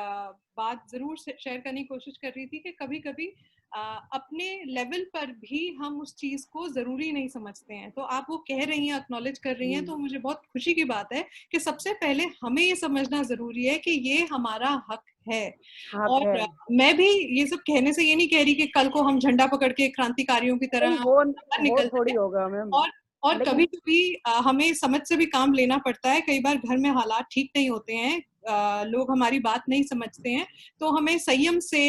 [SPEAKER 4] बात जरूर शेयर करने की कोशिश कर रही थी कि कभी कभी अपने लेवल पर भी हम उस चीज को जरूरी नहीं समझते हैं। तो आप वो कह रही हैं, एक्नॉलेज कर रही हैं, तो मुझे बहुत खुशी की बात है कि सबसे पहले हमें ये समझना जरूरी है कि ये हमारा हक है। और मैं भी ये सब कहने से ये नहीं कह रही कि कल को हम झंडा पकड़ के क्रांतिकारियों की तरह
[SPEAKER 10] वो थोड़ी होगा मैम।
[SPEAKER 4] और कभी कभी हमें समझ से भी काम लेना पड़ता है। कई बार घर में हालात ठीक नहीं होते हैं, लोग हमारी बात नहीं समझते हैं, तो हमें संयम से,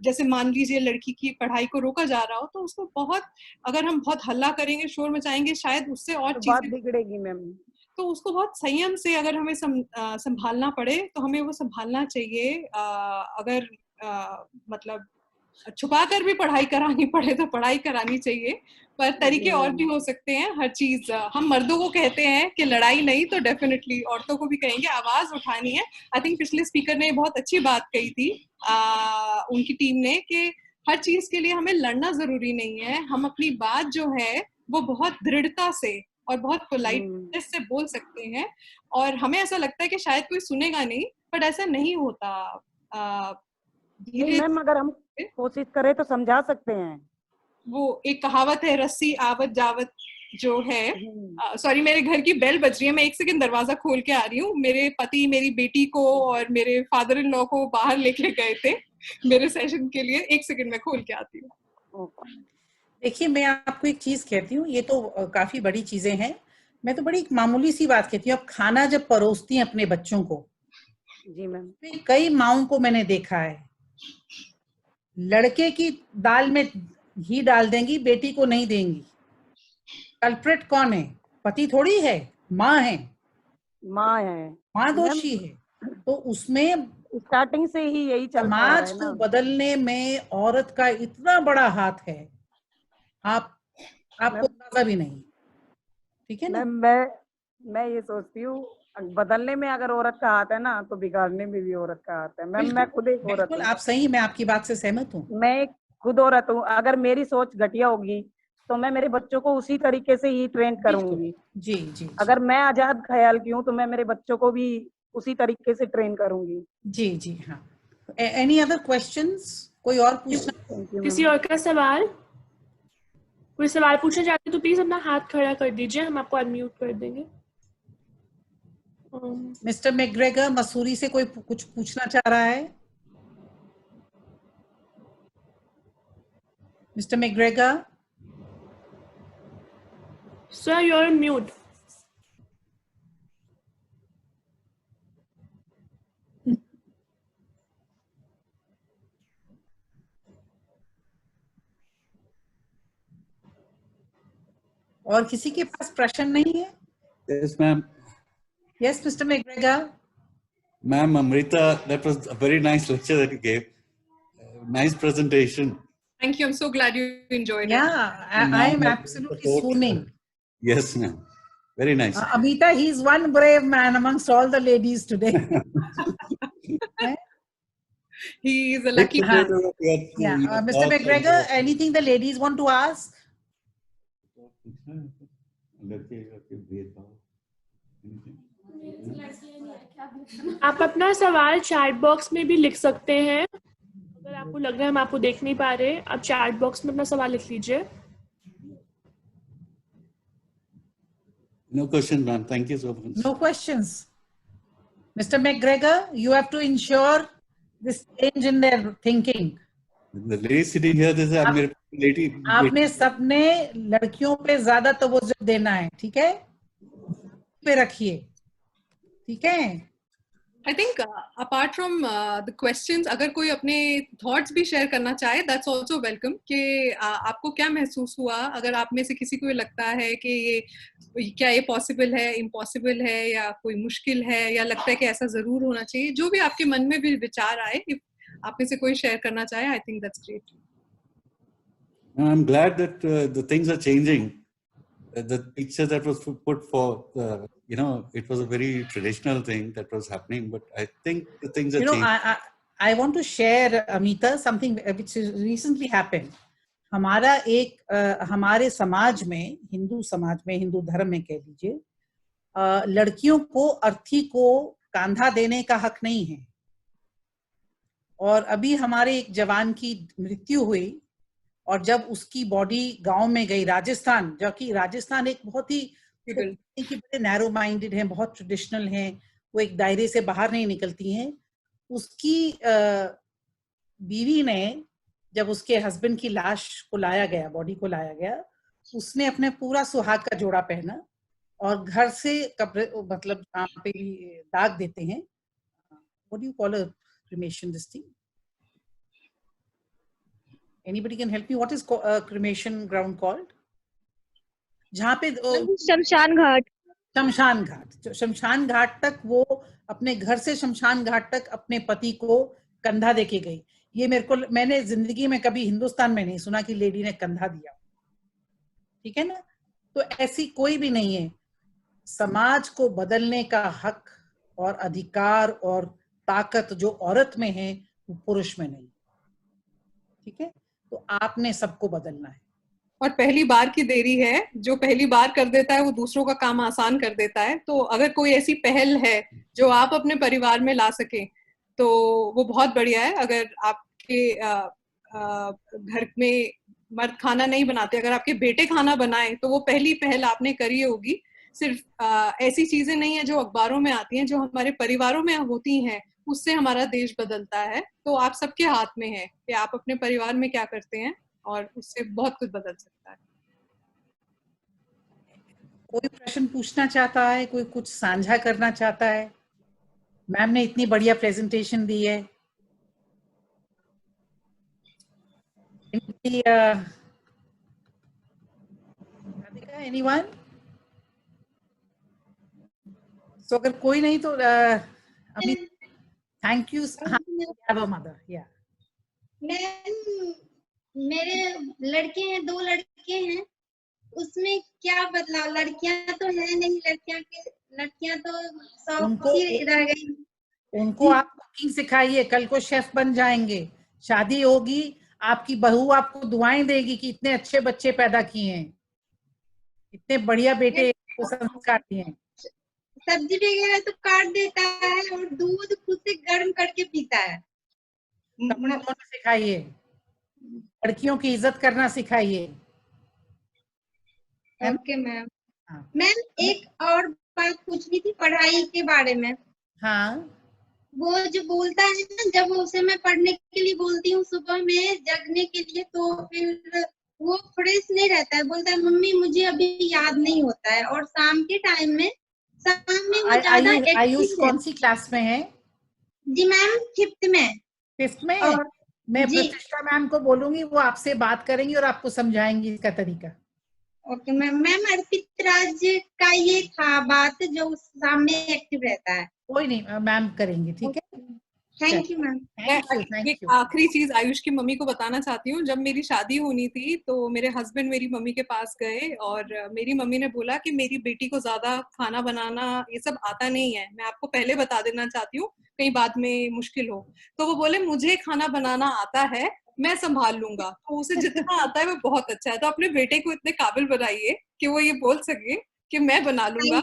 [SPEAKER 4] जैसे मान लीजिए लड़की की पढ़ाई को रोका जा रहा हो, तो उसको अगर हम बहुत हल्ला करेंगे, शोर मचाएंगे, शायद उससे और चीजें
[SPEAKER 10] बिगड़ेगी मैम।
[SPEAKER 4] तो उसको बहुत संयम से अगर हमें संभालना पड़े तो हमें वो संभालना चाहिए। अगर मतलब छुपा कर भी पढ़ाई करानी पड़े तो पढ़ाई करानी चाहिए, पर तरीके और भी हो सकते हैं। हर चीज हम मर्दों को कहते हैं कि लड़ाई नहीं, तो डेफिनेटली औरतों को भी कहेंगे आवाज उठानी है। आई थिंक पिछले स्पीकर ने बहुत अच्छी बात कही थी उनकी टीम ने, कि हर चीज के लिए हमें लड़ना जरूरी नहीं है। हम अपनी बात जो है वो बहुत दृढ़ता से और बहुत पोलाइटनेस से बोल सकते हैं, और हमें ऐसा लगता है कि शायद कोई सुनेगा नहीं, बट ऐसा नहीं होता।
[SPEAKER 10] मैम अगर हम कोशिश करें तो समझा सकते हैं।
[SPEAKER 4] वो एक कहावत है, रस्सी आवत जावत जो है। सॉरी, मेरे घर की बेल बज रही है, मैं 1 सेकंड दरवाजा खोल के आ रही हूँ। मेरे पति मेरी बेटी को और मेरे फादर इन लॉ को बाहर लेके गए थे मेरे सेशन के लिए। 1 सेकंड में खोल के आती हूँ।
[SPEAKER 2] देखिए, मैं आपको एक चीज कहती हूँ, ये तो काफी बड़ी चीजें हैं, मैं तो बड़ी मामूली सी बात कहती हूँ। आप खाना जब परोसती हैं अपने बच्चों को,
[SPEAKER 10] जी मैम,
[SPEAKER 2] कई माओं को मैंने देखा है, लड़के की दाल में घी डाल देंगी, बेटी को नहीं देंगी। कल्प्रिट कौन है? पति थोड़ी है, माँ है।
[SPEAKER 10] माँ है,
[SPEAKER 2] माँ दोषी है। तो उसमें
[SPEAKER 10] स्टार्टिंग से ही यही चलता आ रहा
[SPEAKER 2] समाज
[SPEAKER 10] है
[SPEAKER 2] को
[SPEAKER 10] ना।
[SPEAKER 2] बदलने में औरत का इतना बड़ा हाथ है, आपको अंदाजा भी नहीं, ठीक है ना?
[SPEAKER 10] मैं ये सोचती हूँ बदलने में अगर औरत का हाथ है ना तो बिगाड़ने में भी औरत का हाथ है। मैं खुद एक औरत
[SPEAKER 2] बिल्कुल
[SPEAKER 10] हूँ।
[SPEAKER 2] आप सही, मैं आपकी बात से सहमत हूँ।
[SPEAKER 10] मैं खुद औरत हूँ। अगर मेरी सोच घटिया होगी तो मैं मेरे बच्चों को उसी तरीके से ही ट्रेन करूंगी।
[SPEAKER 2] जी जी, जी।
[SPEAKER 10] अगर मैं आजाद ख्याल की हूँ तो मैं मेरे बच्चों को भी उसी तरीके से ट्रेन करूंगी।
[SPEAKER 2] जी जी हाँ। Any other questions? कोई और पूछना?
[SPEAKER 3] किसी और का सवाल? कोई सवाल पूछना चाहते तो प्लीज अपना हाथ खड़ा कर दीजिए, हम आपको अनम्यूट कर देंगे।
[SPEAKER 2] मिस्टर मैकग्रेगर मसूरी से कोई कुछ पूछना चाह रहा है? Mr McGregor?
[SPEAKER 3] Sir you are mute.
[SPEAKER 2] और किसी के पास प्रश्न नहीं है?
[SPEAKER 11] Yes, ma'am.
[SPEAKER 2] Yes, Mr. McGregor.
[SPEAKER 11] Ma'am, Amrita, that was a very nice lecture that you gave. Nice presentation.
[SPEAKER 4] Thank you. I'm so glad you enjoyed it.
[SPEAKER 2] Yeah, I am absolutely swooning.
[SPEAKER 11] Yes, ma'am. Very nice.
[SPEAKER 2] Amrita, he's one brave man amongst all the ladies today.
[SPEAKER 4] He is a lucky man.
[SPEAKER 2] Yeah, Mr. McGregor, anything the ladies want to ask?
[SPEAKER 3] आप अपना सवाल chat box में भी लिख सकते हैं। अगर आपको लग रहा है हम आपको देख नहीं पा रहे, आप चैट बॉक्स में अपना सवाल लिख लीजिए।
[SPEAKER 11] No question, ma'am. Thank you so much.
[SPEAKER 2] No questions. Mr. McGregor, you have to ensure this change in their thinking.
[SPEAKER 11] The lady sitting here, this is a lady.
[SPEAKER 2] आपने सबने लड़कियों पे ज्यादा तवज्जो देना है, ठीक है? पे रखिए, ठीक है?
[SPEAKER 4] I think apart from the questions, अगर कोई अपने thoughts भी share करना चाहे, that's also welcome. कि आपको क्या महसूस हुआ? अगर आप में से किसी को लगता है कि ये क्या ये possible है, impossible है, या कोई मुश्किल है, या लगता है कि ऐसा जरूर होना चाहिए, जो भी आपके मन में भी विचार आए, if आप में से कोई share करना चाहे, I think that's great.
[SPEAKER 11] I'm glad that the things are changing. The picture that was put forth, it was a very traditional thing that was happening, but I think the things are changing.
[SPEAKER 2] I want to share, Amita, something which recently happened. हमारे समाज में, हिंदू समाज में, हिंदू धर्म में कह लीजिए, लड़कियों को अर्थी को कंधा देने का हक नहीं है। और अभी हमारे एक जवान की मृत्यु हुई और जब उसकी बॉडी गांव में गई, राजस्थान, जो कि राजस्थान एक बहुत ही बड़े नैरो माइंडेड हैं, बहुत ट्रेडिशनल हैं, वो एक दायरे से बाहर नहीं निकलती हैं। उसकी बीवी ने, जब उसके हस्बैंड की लाश को लाया गया, बॉडी को लाया गया, उसने अपने पूरा सुहाग का जोड़ा पहना और घर से कब्र, मतलब जहाँ पे दाग देते हैं, what do you call a cremation, this thing? Anybody can help me? What is cremation ground called? जहाँ पे
[SPEAKER 12] शमशान घाट।
[SPEAKER 2] शमशान घाट, शमशान घाट तक वो अपने घर से शमशान घाट तक अपने पति को कंधा देके गई। ये मैंने जिंदगी में कभी हिंदुस्तान में नहीं सुना कि लेडी ने कंधा दिया, ठीक है ना? तो ऐसी कोई भी नहीं है। समाज को बदलने का हक और अधिकार और ताकत जो औरत में है वो पुरुष में नहीं, ठीक है? तो आपने सबको बदलना है।
[SPEAKER 4] और पहली बार की देरी है, जो पहली बार कर देता है वो दूसरों का काम आसान कर देता है। तो अगर कोई ऐसी पहल है जो आप अपने परिवार में ला सके तो वो बहुत बढ़िया है। अगर आपके घर में मर्द खाना नहीं बनाते, अगर आपके बेटे खाना बनाए तो वो पहली पहल आपने करी होगी। सिर्फ ऐसी चीजें नहीं है जो अखबारों में आती हैं, जो हमारे परिवारों में होती हैं, उससे हमारा देश बदलता है। तो आप सबके हाथ में है कि आप अपने परिवार में क्या करते हैं और उससे बहुत कुछ बदल सकता है।
[SPEAKER 2] कोई प्रश्न पूछना चाहता है, कोई कुछ साझा करना चाहता है? मैम ने इतनी बढ़िया प्रेजेंटेशन दी है। एनीवन? सो अगर कोई नहीं तो अभी Thank you. Have a mother. Yeah.
[SPEAKER 12] Ma'am मेरे लड़के हैं, 2 लड़के हैं, उसमें क्या बदलाव? लड़कियां तो है नहीं, लड़कियां तो शौक ही रह गई।
[SPEAKER 2] उनको आप कुकिंग सिखाइए, कल को शेफ बन जाएंगे। शादी होगी, आपकी बहू आपको दुआएं देगी कि इतने अच्छे बच्चे पैदा किए हैं, इतने बढ़िया बेटे को संस्कार दिए हैं।
[SPEAKER 12] सब्जी वगैरह तो काट देता है और दूध खुद से गर्म करके पीता है।
[SPEAKER 2] कपड़े धोना सिखाइए, लड़कियों की इज्जत करना सिखाइए।
[SPEAKER 12] Okay ma'am. मैम एक और बात पूछनी थी पढ़ाई के बारे में।
[SPEAKER 2] हाँ।
[SPEAKER 12] वो जो बोलता है ना, जब उसे मैं पढ़ने के लिए बोलती हूँ सुबह में जगने के लिए, तो फिर वो फ्रेश नहीं रहता है, बोलता है मम्मी मुझे अभी याद नहीं होता है। और शाम के टाइम में वो ज्यादा
[SPEAKER 2] आयुष कौन सी क्लास में है?
[SPEAKER 12] जी मैम 5th में।
[SPEAKER 2] 5th में? मैं प्रतिष्ठा मैम को बोलूंगी, वो आपसे बात करेंगी और आपको समझाएंगी इसका तरीका।
[SPEAKER 12] Okay ma'am. मैम अर्पित राज का ये था बात, जो सामने एक्टिव रहता है।
[SPEAKER 2] कोई नहीं, मैम करेंगे, ठीक है।
[SPEAKER 12] Thank you ma'am.
[SPEAKER 4] एक आखिरी चीज आयुष की मम्मी को बताना चाहती हूँ। जब मेरी शादी होनी थी तो मेरे हस्बैंड मेरी मम्मी के पास गए और मेरी मम्मी ने बोला कि मेरी बेटी को ज्यादा खाना बनाना ये सब आता नहीं है, मैं आपको पहले बता देना चाहती हूँ कहीं बाद में मुश्किल हो। तो वो बोले मुझे खाना बनाना आता है, मैं संभाल लूंगा। तो उसे जितना आता है वो बहुत अच्छा है। तो अपने बेटे को इतने काबिल बनाइए कि वो ये बोल सके कि मैं बना लूंगा।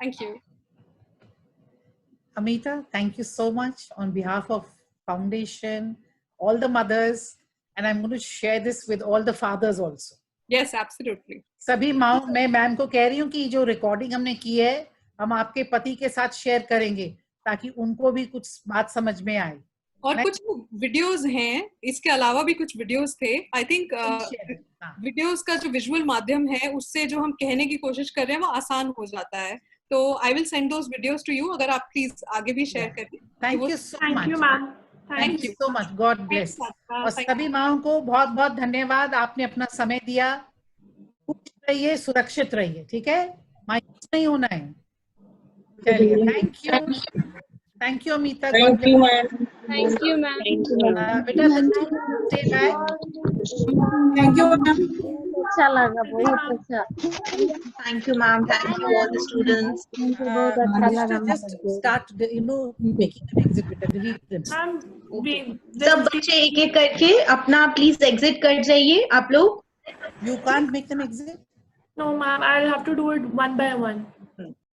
[SPEAKER 4] Thank you.
[SPEAKER 2] Amita, thank you so much on behalf of Foundation, all the mothers, and I'm going to share this with all the fathers also.
[SPEAKER 4] Yes, absolutely.
[SPEAKER 2] सभी माँ, मैं मैम को कह रही हूँ कि जो रिकॉर्डिंग हमने की है हम आपके पति के साथ शेयर करेंगे ताकि उनको भी कुछ बात समझ में आए।
[SPEAKER 4] और कुछ वीडियोस हैं, इसके अलावा भी कुछ वीडियोस थे। आई थिंक वीडियोस का जो विजुअल माध्यम है उससे जो हम कहने की कोशिश कर रहे हैं वो आसान हो जाता है। तो I will send those videos to you, अगर आप प्लीज आगे भी शेयर करें।
[SPEAKER 2] Thank you so much.
[SPEAKER 3] Thank you ma'am.
[SPEAKER 2] Thank you so much. God bless. और सभी माओं को बहुत बहुत धन्यवाद, आपने अपना समय दिया। खुश रहिए, सुरक्षित रहिए, ठीक है, मायूस नहीं होना है। चलिए, thank you. Thank you Amita.
[SPEAKER 7] Thank you ma'am.
[SPEAKER 8] Thank you ma'am.
[SPEAKER 2] बेटा stay back.
[SPEAKER 7] Thank you ma'am.
[SPEAKER 8] अच्छा लगा, बहुत अच्छा।
[SPEAKER 7] Thank you ma'am. Thank you all the students.
[SPEAKER 8] बहुत अच्छा लगा।
[SPEAKER 2] Just start, making an exhibit, delete them.
[SPEAKER 7] सब बच्चे एक एक करके अपना प्लीज एग्जिट कर जाइए आप लोग।
[SPEAKER 2] You can't make them exit?
[SPEAKER 3] No ma'am, I'll have to do it one by one.